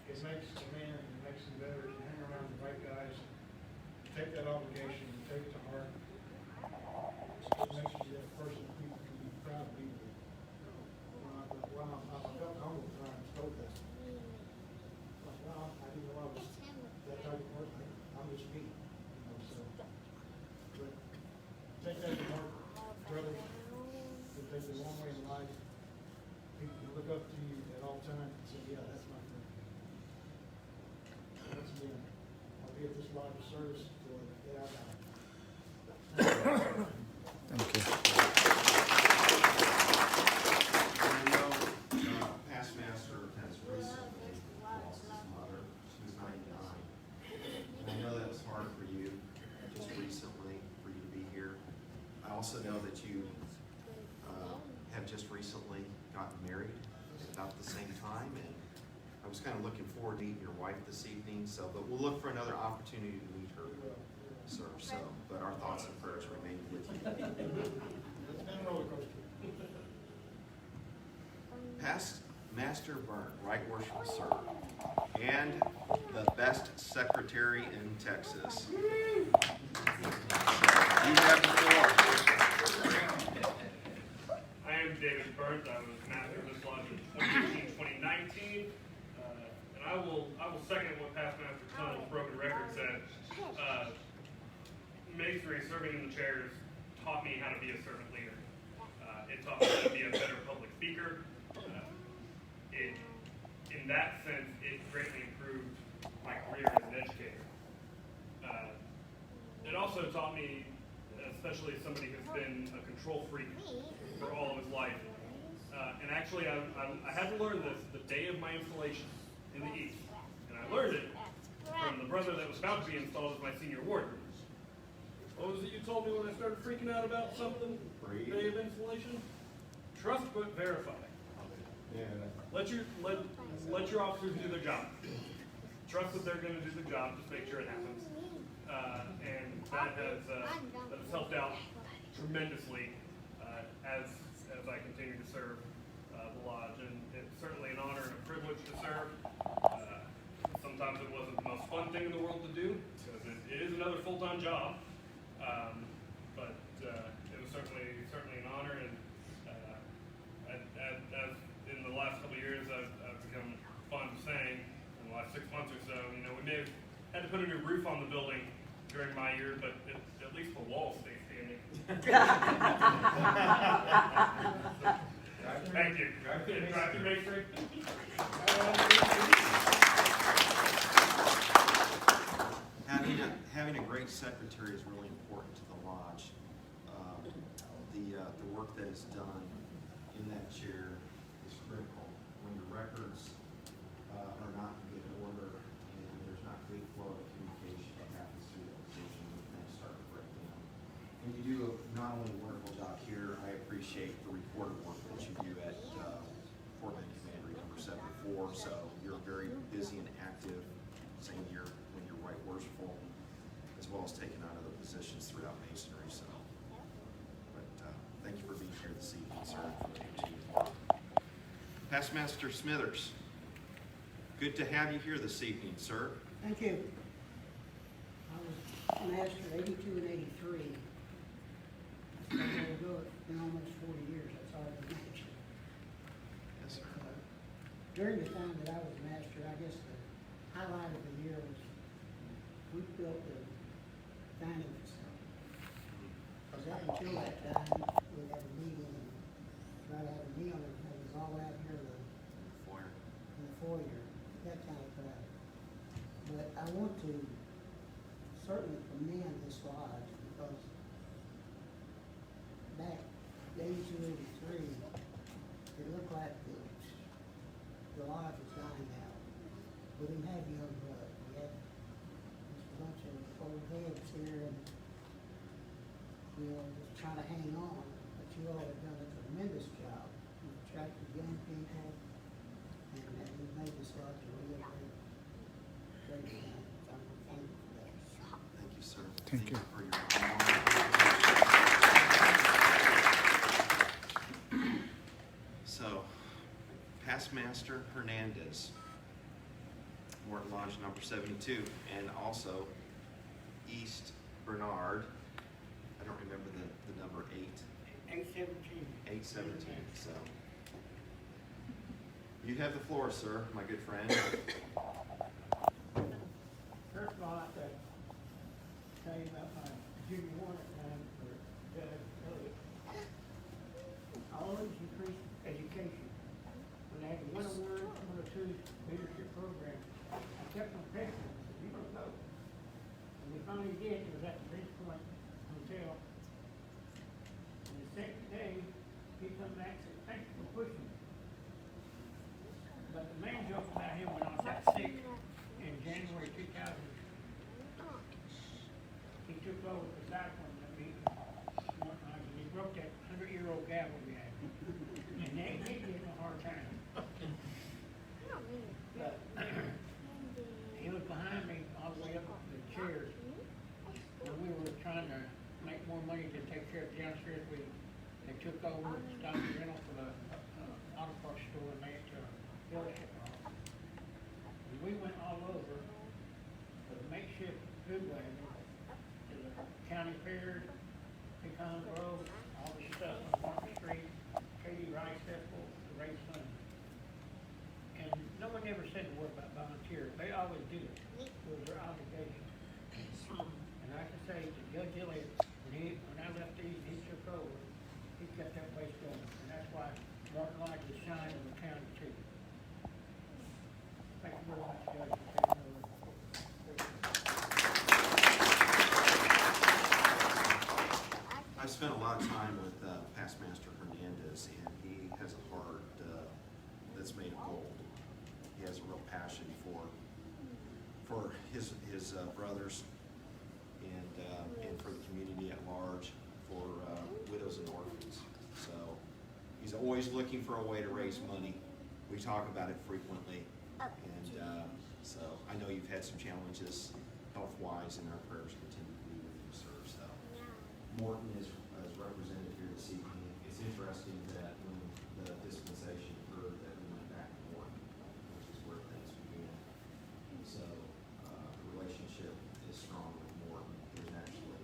It makes a man, it makes him better if you hang around the right guys, take that obligation, and take it to heart. It makes you that person that people can be proud to be with. I felt humble when I was told that. Like, well, I didn't know I was that type of person. I'm just me, so. But take that to heart, brothers. You'll take the long way in life. People can look up to you at all times and say, yeah, that's my friend. Once again, I'll be at this lodge of service till the day I die. Thank you. gotten married about the same time, and I was kind of looking forward to meeting your wife this evening, so, but we'll look for another opportunity to meet her, sir, so, but our thoughts and prayers remain with you. It's been a roller coaster. Past Master Byrne, Right Worshipful Sir, and the best secretary in Texas. You have the floor. I am David Burns. I was master of this lodge in 2018, 2019. And I will second what past Master Tunnel's broken record said. Masonry, serving in the chairs, taught me how to be a servant leader. It taught me how to be a better public speaker. In that sense, it greatly improved my career as an educator. It also taught me, especially as somebody who's been a control freak for all of his life, and actually I had to learn this the day of my installation in the East, and I learned it from the brother that was about to be installed as my senior warden. What was it you told me when I started freaking out about something? Day of installation? Trust but verify. Let your officers do their job. Trust that they're going to do the job. Just make sure it happens. And that has helped out tremendously as I continue to serve the lodge. And it's certainly an honor and a privilege to serve. Sometimes it wasn't the most fun thing in the world to do because it is another full-time job. But it was certainly an honor, and as in the last couple of years, I've become fond of saying, in the last 6 months or so, we may have had to put a new roof on the building during my year, but at least the walls stay standing. Thank you. Drive through Masonry. Having a great secretary is really important to the lodge. The work that is done in that chair is critical. When your records are not in good order and there's not good flow of communication that happens through the position, things start to break down. And you do not only a wonderful job here, I appreciate the reported work that you do at Fort Bend Commandery number 74. So you're very busy and active, same year when you're right worshipful, as well as taking on other positions throughout Masonry. So, but thank you for being here this evening, sir, and for your continued work. Past Master Smithers, good to have you here this evening, sir. Thank you. I was master 82 and 83. That's how long ago. It's been almost 40 years. That's all I've been master. Yes, sir. During the time that I was master, I guess the highlight of the year was we built the dining facility. Because up until that time, we'd have a meeting and try to have a meal, and it was all out here in the foyer. That kind of crowd. But I want to certainly commend this lodge because back in 82, 83, it looked like the lodge was dying out. We didn't have young blood. We had just a bunch of old heads here and just trying to hang on. But you all have done a tremendous job. You've attracted young people and you've made this lodge a real great thing. I'm thankful for that. Thank you, sir. Thank you. For your So, Past Master Hernandez, Morton Lodge number 72, and also East Bernard. I don't remember the number 817. 817. So, you have the floor, sir, my good friend. First of all, I'd like to tell you about my junior warrant time for Elliott. I always increased education. When I had the 101, 102 leadership program, I kept on pressing them. I said, you don't know. And we finally did. It was at the Bridge Point Hotel. And the second day, he come back and said, thank you for pushing me. But the main joke about him when I was that sick in January 2000, he took over the cyclone that meeting, and he broke that 100-year-old gavel we had. And they did that's made of gold. He has a real passion for his brothers and for the community at large, for widows and orphans. So he's always looking for a way to raise money. We talk about it frequently, and so I know you've had some challenges health-wise, and our prayers continue to be with you, sir. So Morton is represented here this evening. It's interesting that when the dispensation occurred, that we went back to Morton, which is where things began. So the relationship is strong with Morton. There's actually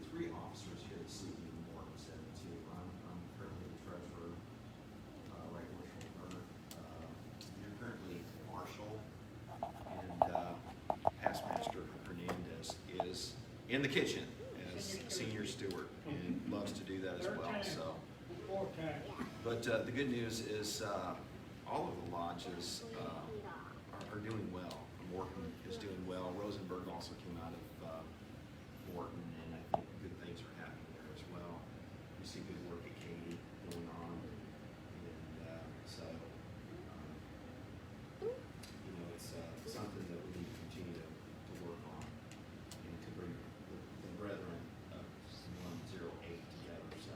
three officers here this evening. Morton said two. I'm currently the treasurer, Right Marshal Bernard. You're currently Marshal, and Past Master Hernandez is in the kitchen as senior steward and loves to do that as well. So, but the good news is all of the lodges are doing well. Morton is doing well. Rosenberg also came out of Morton, and I think good things are happening there as well. We see good work at Katy going on, and so it's something that we need to continue to work on and to bring the brethren of 108 together. So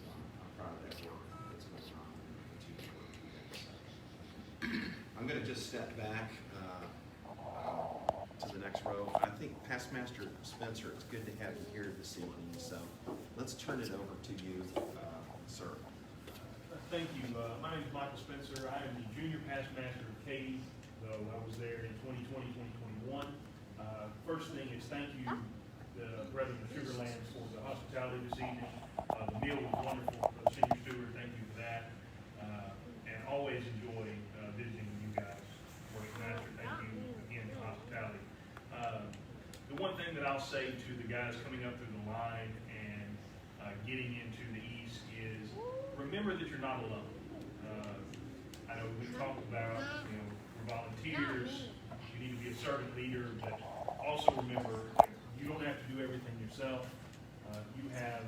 I'm proud of that work that's going on, and we continue to work together. So I'm going to just step back to the next row. I think Past Master Spencer, it's good to have you here this evening. So let's turn it over to you, sir. Thank you. My name is Michael Spencer. I am the junior past master of Katy, though I was there in 2020, 2021. First thing is thank you, the Brethren of Sugarlands, for the hospitality this evening. The meal was wonderful. Senior Steward, thank you for that. And always enjoy visiting with you guys. Worship Master, thank you again for hospitality. The one thing that I'll say to the guys coming up through the line and getting into the East is remember that you're not alone. I know we've talked about, we're volunteers, you need to be a servant leader, but also remember that you don't have to do everything yourself. You have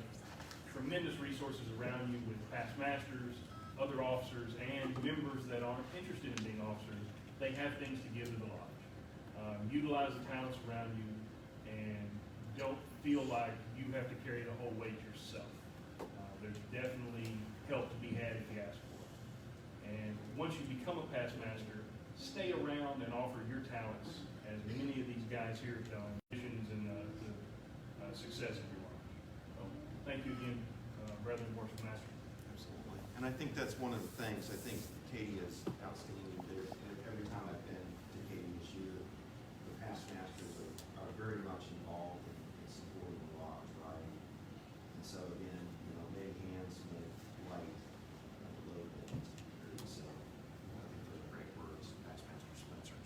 tremendous resources around you with past masters, other officers, and members that aren't interested in being officers. They have things to give to the lodge. Utilize the talents around you, and don't feel like you have to carry the whole weight yourself. There's definitely help to be had if you ask for it. And once you become a past master, stay around and offer your talents, as many of these guys here have done, missions and the success of your life. So, thank you again, Brethren, Worship Master. Absolutely. And I think that's one of the things. I think Katy is outstanding. Every time I've been to Katy this year, the past masters are very much involved in supporting the lodge, right? And so again, many hands make light a little bit. So I think those are great words, Past Master Spencer.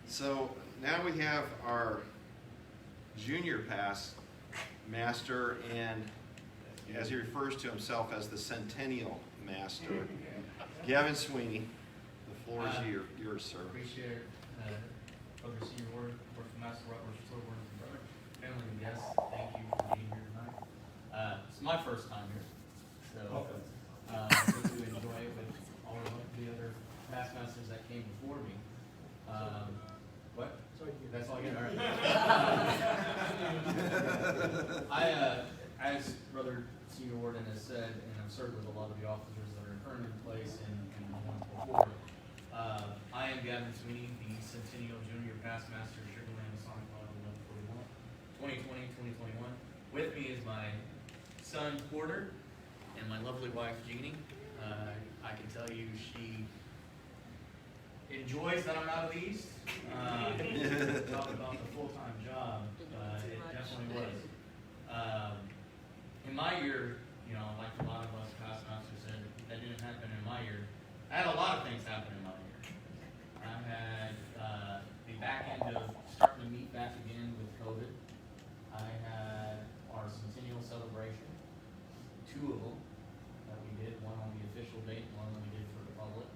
So now we have our junior past master, and as he refers to himself as the Centennial Master, Gavin Sweeney. The floor is yours, sir. Appreciate Brother Senior Ward, Worship Master, Right Worship Lord, and brother, family and guests. Thank you for being here tonight. It's my first time here, so good to enjoy it with all of the other past masters that came before me. What? That's all I get. All right. As Brother Senior Warden has said, and I'm certain with a lot of the officers that are currently in place and the ones before, I am Gavin Sweeney, the Centennial Junior Past Master of Sugarland Masonic Lodge 1141, 2020-2021. With me is my son Porter and my lovely wife Jeannie. I can tell you she enjoys that I'm out of the East. Talk about the full-time job, it definitely was. In my year, like a lot of us past masters said, that didn't happen in my year. I had a lot of things happen in my year. I had the back end of starting to meet back again with COVID. I had our Centennial celebration, 2 of them that we did, one on the official date, one that we did for the public.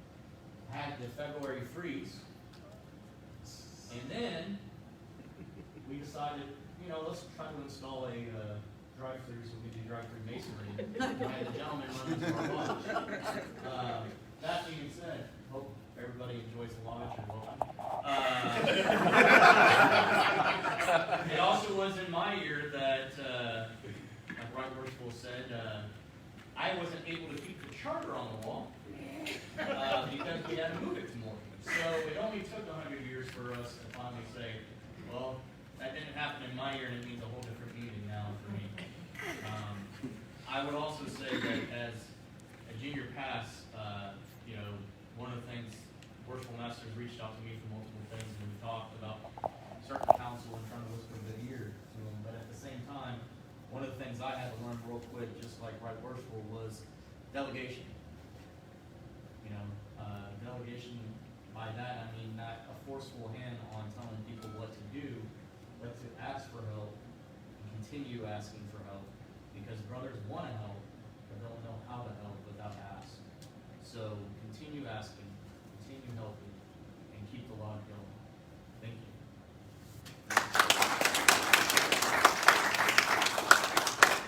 Had the February freeze, and then we decided decided, you know, let's try to install a drive-through so we can do drive-through masonry. And I had the gentleman run into our lodge. That being said, hope everybody enjoys the lodge. You're welcome. It also was in my year that, like Wright Worshipful said, I wasn't able to keep the charter on the wall because we had to move it to more. So it only took 100 years for us to finally say, well, that didn't happen in my year, and it means a whole different meaning now for me. I would also say that as a junior pass, you know, one of the things Worshipful Masters reached out to me for multiple things, and we talked about certain counsel and trying to whisper a good ear to them. But at the same time, one of the things I had to learn real quick, just like Right Worshipful, was delegation. You know, delegation, by that I mean not a forceful hand on telling people what to do, but to ask for help and continue asking for help. Because brothers want to help, but don't know how to help without ask. So continue asking, continue helping, and keep the lodge going. Thank you.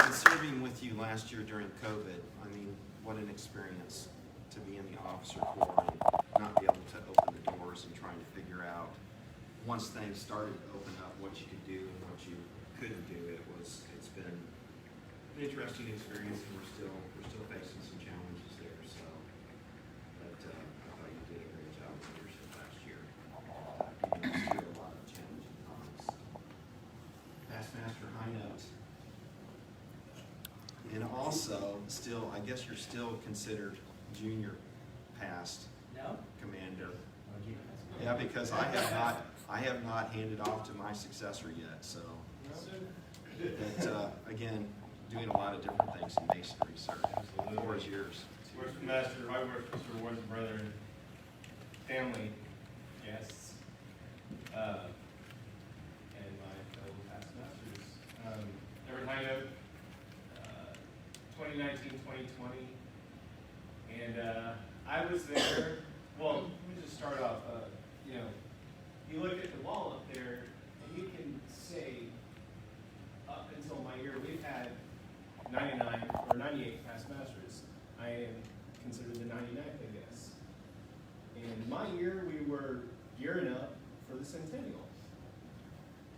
And serving with you last year during COVID, I mean, what an experience to be in the officer corps and not be able to open the doors and trying to figure out, once things started to open up, what you could do and what you couldn't do. It's been an interesting experience, and we're still facing some challenges there. So, but I thought you did a great job with leadership last year. Still a lot of challenging times. Past Master High Note. And also, still, I guess you're still considered junior past No? commander. Oh, gee, that's good. Yeah, because I have not handed off to my successor yet. So, but again, doing a lot of different things in masonry, sir. The floor is yours. Worship Master, Right Worshipful, Warden Brethren, family, guests, and my fellow past masters. Everett High Note, 2019, 2020, and I was there. Well, let me just start off. You know, you look at the wall up there, and you can say, up until my year, we've had 99 or 98 past masters. I am considered the 99th, I guess. And my year, we were gearing up for the centennial.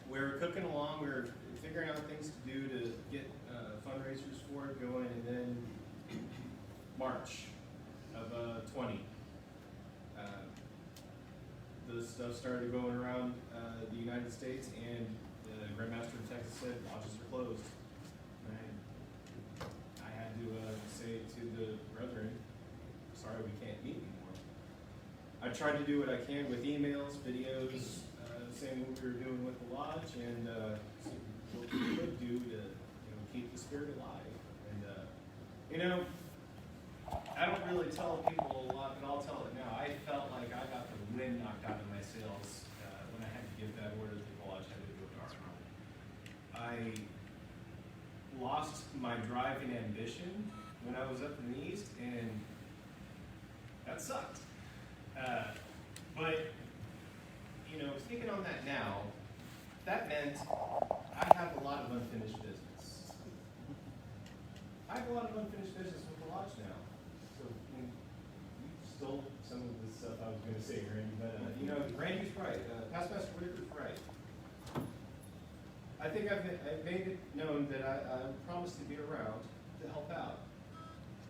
We were cooking along. We were figuring out things to do to get fundraisers for it going, and then March of 20. The stuff started going around the United States, and the Grand Master of Texas said lodges are closed. And I had to say to the brethren, sorry, we can't meet anymore. I tried to do what I can with emails, videos, saying what we were doing with the lodge, and what we could do to keep the spirit alive. And I don't really tell people a lot, but I'll tell it now. I felt like I got the wind knocked out of my sails when I had to give that order that the lodge had to go dark. I lost my drive and ambition when I was up in the East, and that sucked. But, thinking on that now, that meant I have a lot of unfinished business. I have a lot of unfinished business with the lodge now. So, you stole some of the stuff I was going to say, Randy, but, Randy's right. Past Master Whitaker's right. I think I've made it known that I promised to be around to help out.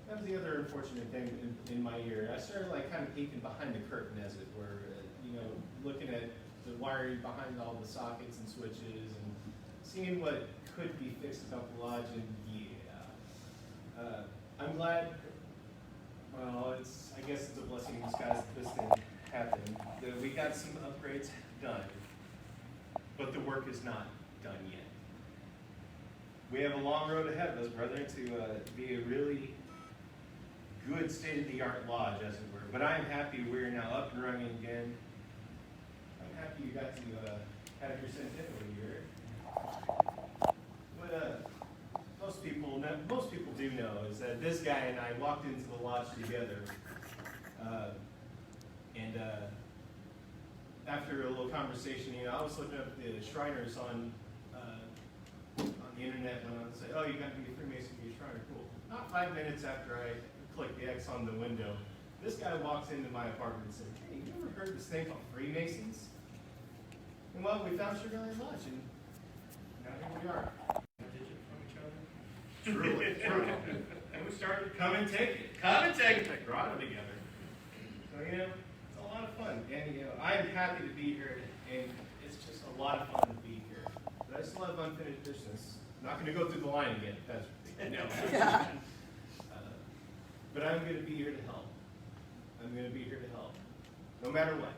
That was the other unfortunate thing in my year. I started kind of peeking behind the curtain, as it were, looking at the wiring behind all the sockets and switches and seeing what could be fixed about the lodge, and I'm glad, well, I guess it's a blessing in disguise that this thing happened, that we got some upgrades done, but the work is not done yet. We have a long road ahead of us, brethren, to be a really good state-of-the-art lodge, as it were. But I am happy we are now up and running again. I'm happy you got to have your centennial year. But most people do know is that this guy and I walked into the lodge together, and after a little conversation, I was looking up the Shriners on the internet went on and say, oh, you got to be a Freemason to be a Shriner. Cool. Not 5 minutes after I clicked the X on the window, this guy walks into my apartment and said, hey, you ever heard of this thing called Freemasons? And well, we found Sugar Land Lodge, and now here we are. From each other. Truly, truly. And we started to come and take it, brought it together. So, you know, it's a lot of fun. And, you know, I'm happy to be here, and it's just a lot of fun to be here. But I still have unfinished business. Not going to go through the line again, if that's no. But I'm going to be here to help. I'm going to be here to help, no matter what.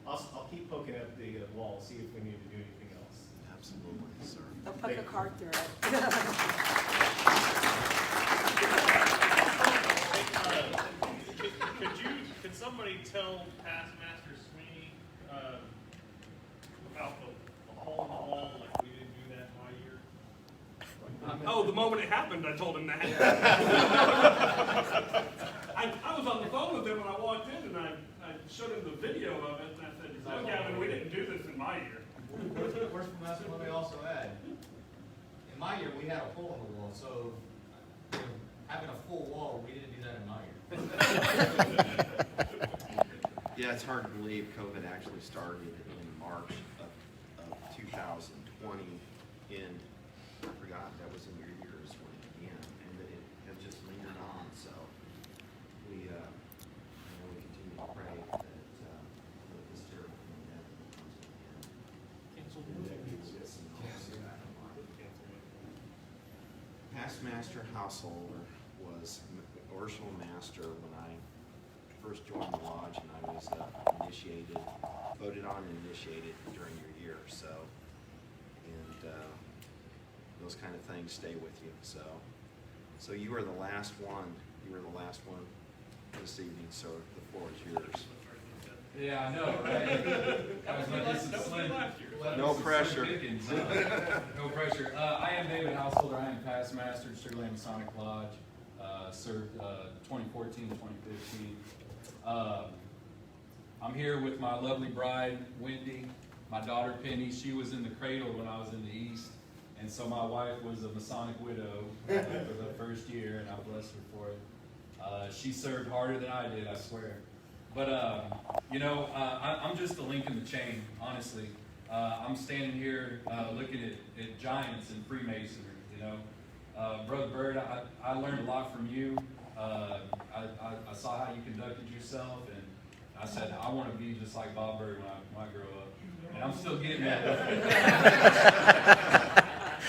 I'll keep poking at the wall, see if we need to do anything else. Absolutely, sir. They'll poke a card through it. Could somebody tell past Master Sweeney about the hole in the wall, like we didn't do that in my year? Oh, the moment it happened, I told him that. I was on the phone with him when I walked in, and I showed him the video of it, and I said, no, Gavin, we didn't do this in my year. Where's from last one? Let me also add. In my year, we had a hole in the wall, so you know, having a full wall, we didn't do that in my year. Yeah, it's hard to believe COVID actually started in March of 2020, and I forgot that was in your years when it began, and that it has just lingered on. So we, you know, we continue to pray that this terrible pandemic comes to an end. Past Master Householder was Original Master when I first joined the lodge, and I was voted on and initiated during your year. So, and those kind of things stay with you. So you are the last one. You were the last one this evening. So the floor is yours. Yeah, I know, right? No pressure. No pressure. I am David Householder. I am past master at Sugar Land Masonic Lodge. Served 2014 to 2015. I'm here with my lovely bride, Wendy, my daughter, Penny. She was in the cradle when I was in the East, and so my wife was a Masonic widow for the first year, and I blessed her for it. She served harder than I did, I swear. But, you know, I'm just a link in the chain, honestly. I'm standing here looking at giants in Freemasonry, you know. Brother Bird, I learned a lot from you. I saw how you conducted yourself, and I said, I want to be just like Bob Bird when I grow up. And I'm still getting that.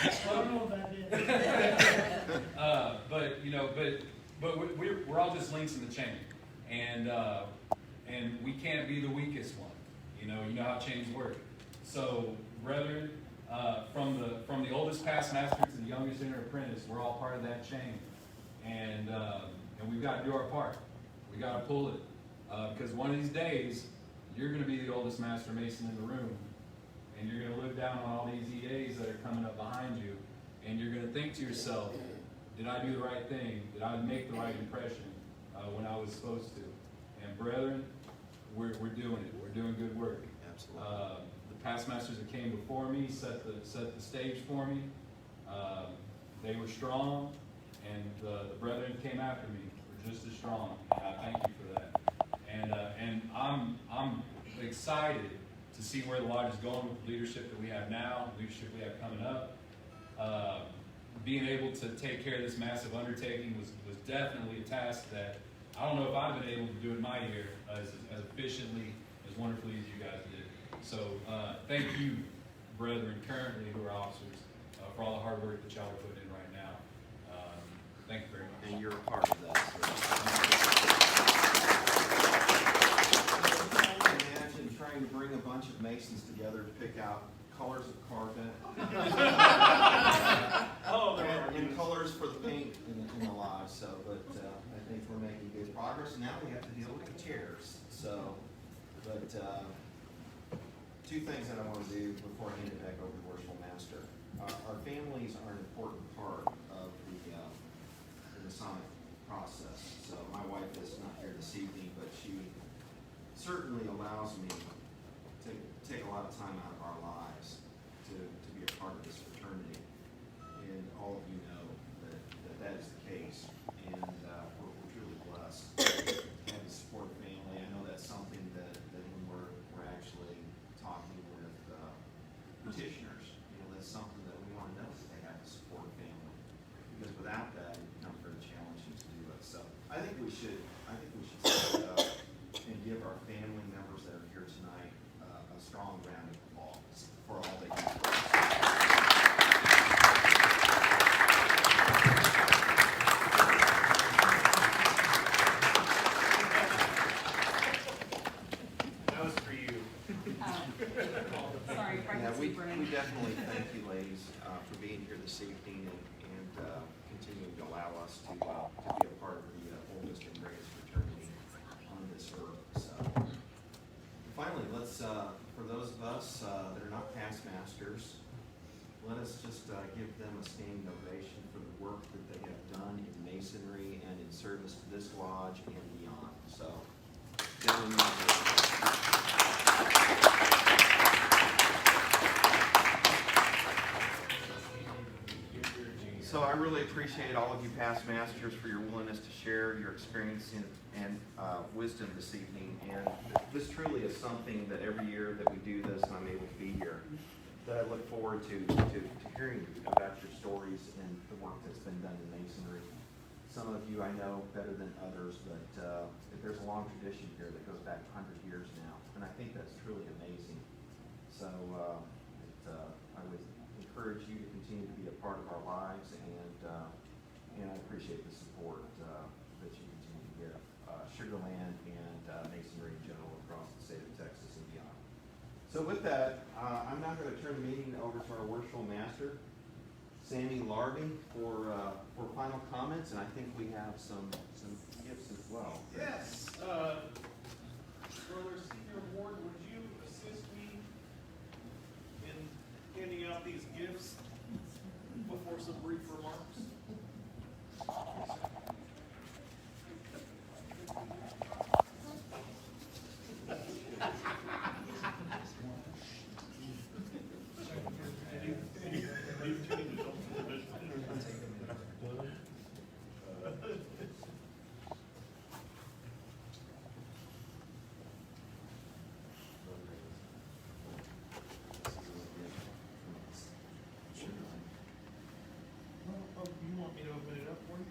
I don't know about that. But you know, but we're all just links in the chain, and we can't be the weakest one. You know how chains work. So, brethren, from the oldest past master to the youngest inner apprentice, we're all part of that chain, and we've got to do our part. We got to pull it, because one of these days you're going to be the oldest master mason in the room, and you're going to look down on all these EAs that are coming up behind you, and you're going to think to yourself, did I do the right thing? Did I make the right impression when I was supposed to? And brethren, we're doing it. We're doing good work. Absolutely. The past masters that came before me set the stage for me. They were strong, and the brethren who came after me were just as strong. And I thank you for that. And I'm excited to see where the lodge is going with the leadership that we have now, leadership we have coming up. Being able to take care of this massive undertaking was definitely a task that I don't know if I've been able to do in my year as efficiently, as wonderfully as you guys did. So thank you, brethren, currently who are officers, for all the hard work that y'all are putting in right now. Thank you very much. And you're a part of that. Imagine trying to bring a bunch of Masons together to pick out colors of carpet. and colors for the paint in the lodge. So, but I think we're making good progress. Now we have to deal with the chairs. So, but two things that I want to do before I hand it back over to Worshipful Master. Our families are an important part of the Masonic process. So my wife is not here this evening, but she certainly allows me to take a lot of time out of our lives to be a part of this fraternity. all of you know that is the case, and we're truly blessed to have a supportive family. I know that's something that when we're actually talking with petitioners, that's something that we want to know, that they have a supportive family, because without that, it becomes very challenging to do it. So I think we should stand up and give our family members that are here tonight a strong round of applause for all they do for us. That was for you. Sorry, Yeah, we Franklin. definitely thank you, ladies, for being here this evening and continuing to allow us to be a part of the oldest and greatest fraternity on this earth. So, finally, let's, for those of us that are not past masters, let us just give them a standing ovation for the work that they have done in masonry and in service to this lodge and beyond. So, gentlemen, so I really appreciate all of you past masters for your willingness to share your experience and wisdom this evening. And this truly is something that every year that we do this and I'm able to be here, that I look forward to hearing about your stories and the work that's been done in masonry. Some of you I know better than others, but there's a long tradition here that goes back 100 years now, and I think that's truly amazing. So I would encourage you to continue to be a part of our lives, and I appreciate the support that you continue to give Sugar Land and masonry in general across the state of Texas and beyond. So with that, I'm now going to turn the meeting over to our worshipful master, Sammy Larby, for final comments, and I think we have some gifts as well. Yes, Brother Senior Ward, would you assist me in handing out these gifts before some brief remarks? Oh, you want me to open it up for you?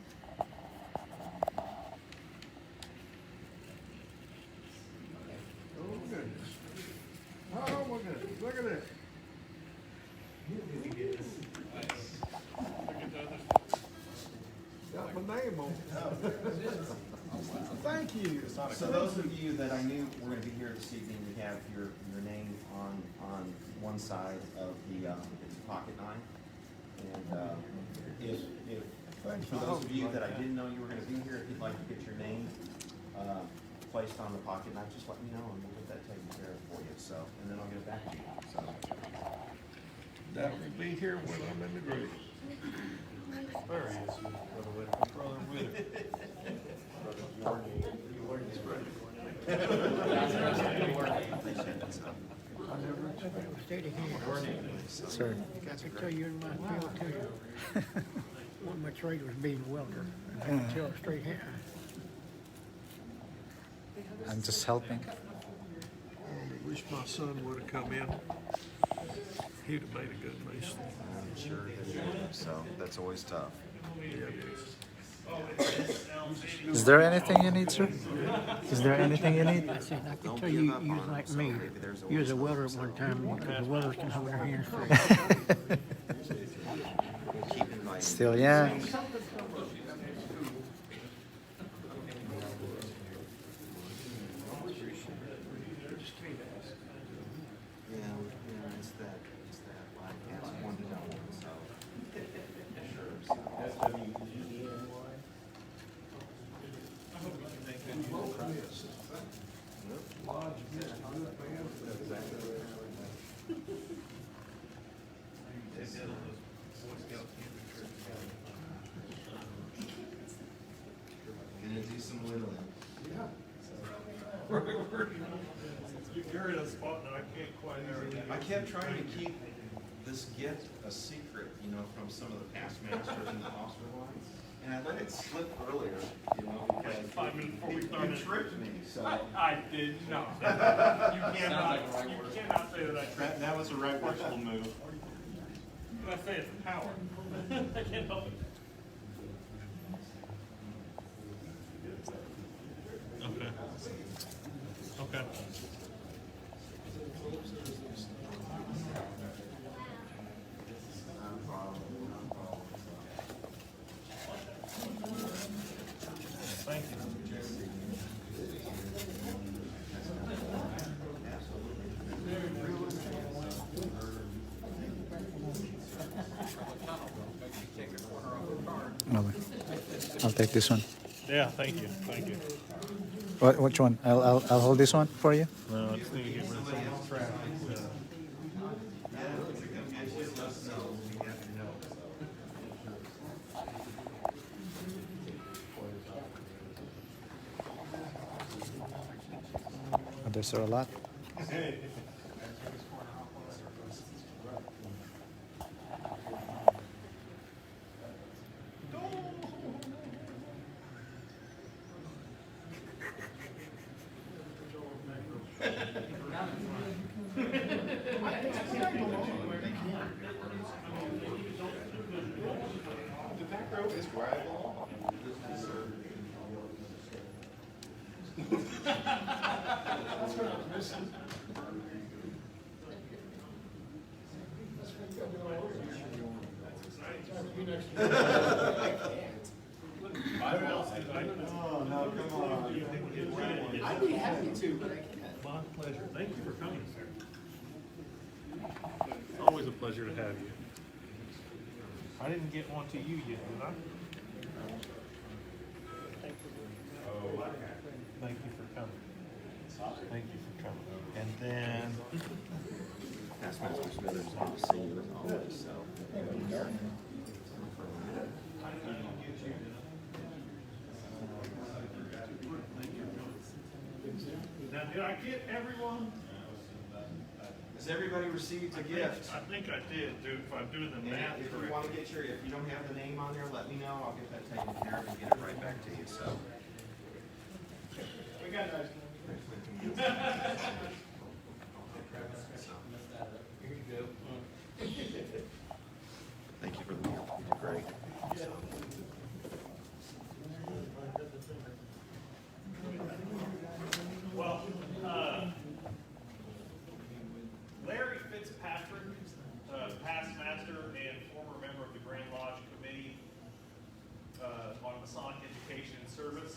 Oh, goodness. Oh, my goodness, look at this. Got my name on it. Thank you. So those of you that I knew were going to be here this evening, we have your name on one side of the pocket knife. And if for those of you that I didn't know you were going to be here, if you'd like to get your name placed on the pocket knife, just let me know and we'll get that taken care of for you. So, and then I'll get it back to you. So That will be here when I'm in the grave. There he is. Brother Whitaker. I never expected to stay here. Sir. I could tell you in my field too. One of my trade was being a welder. I could tell straight hair. I'm just helping. I wish my son would have come in. He'd have made a good mason. I'm sure that you would. So that's always tough. Is there anything you need, sir? Is there anything you need? I said, I could tell you, you was like me. You was a welder at one time, because the welders can hold their hands straight. Still young. It's that like that's one to know. So sure. Lodge, good man. Gonna do some whittling. You're in a spot that I can't quite. I kept trying to keep this gift a secret, you know, from some of the past masters in the foster line. And I let it slip earlier, you know, because 5 minutes before we you started. tripped me, so. I did not. You cannot say that I tripped. That was a right worshipful move. What I say it's power. I can't help it. Okay. Okay. Thank you. I'll take this one. Yeah, thank you, thank you. Which one? I'll hold this one for you. No, I just need to get rid of some of this traffic. There's a lot. The back row is where I belong. That's what I was missing. Oh, no, come on. I'd be happy to, but I can't. My pleasure. Thank you for coming, sir. Always a pleasure to have you. I didn't get one to you yet, did I? Thank you for coming. Thank you for coming. And then, That's Master Smithers, I'll see you as always, so. now did I get everyone? Has everybody received a gift? I think I did, if I'm doing the And math if you correctly. want to get if you don't have the name on there, let me know, I'll get that taken care of and get it right back to you, so. We got those. Here you go. Thank you for the meal, you did great. Well, Larry Fitzpatrick, past master and former member of the Grand Lodge Committee on Masonic Education and Service,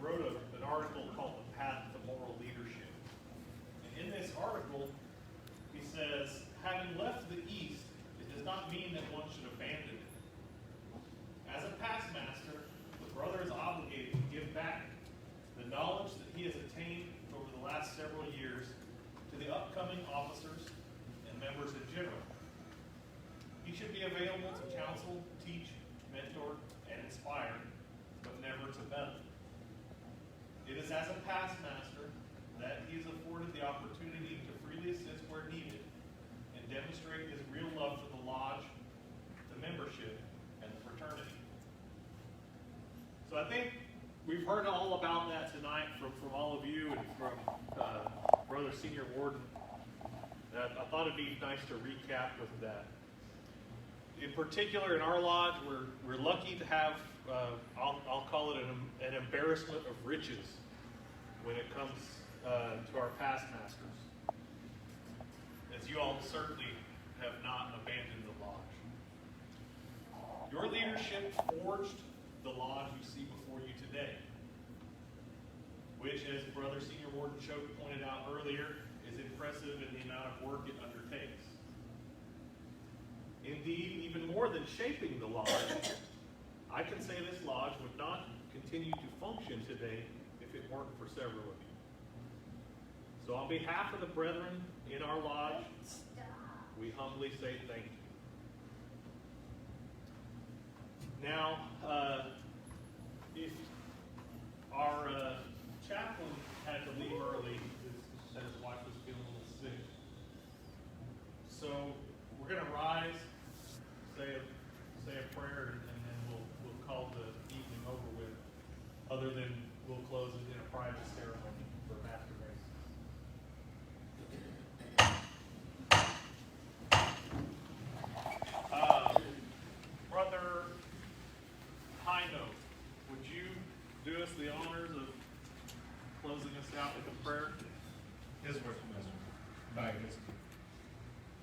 wrote an article called The Path to Moral Leadership. And in this article, he says, having left the East, it does not mean that one should abandon it. As a past master, the brother is obligated to give back the knowledge that he has attained over the last several years to the upcoming officers and members in general. He should be available to counsel, teach, mentor, and inspire, but never to meddle. It is as a past master that he is afforded the opportunity to freely assist where needed and demonstrate his real love for the lodge, the membership, and the fraternity. So I think we've heard all about that tonight from all of you and from Brother Senior Warden. I thought it'd be nice to recap with that. In particular, in our lodge, we're lucky to have, I'll call it an embarrassment of riches when it comes to our past masters. As you all certainly have not abandoned the lodge. Your leadership forged the lodge you see before you today, which, as Brother Senior Warden Choate pointed out earlier, is impressive in the amount of work it undertakes. Indeed, even more than shaping the lodge, I can say this lodge would not continue to function today if it weren't for several of you. So on behalf of the brethren in our lodge, we humbly say thank you. Now, if our chaplain had to leave early, said his wife was feeling a little sick. So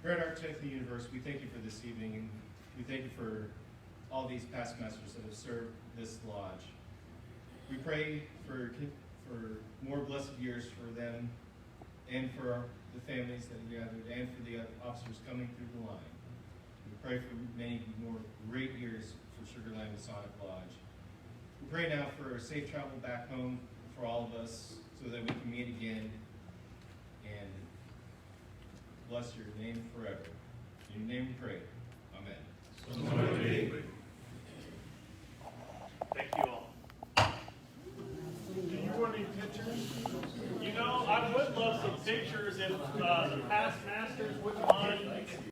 Grand Architect of the Universe, we thank you for this evening, and we thank you for all these past masters that have served this lodge. We pray for more blessed years for them and for the families that have gathered and for the officers coming through the line. We pray for many more great years for Sugar Land Masonic Lodge. We pray now for safe travel back home for all of us so that we can meet again and bless your name forever. In your name we pray. Amen. Thank you all. Do you want any pictures? You know, I would love some pictures if the past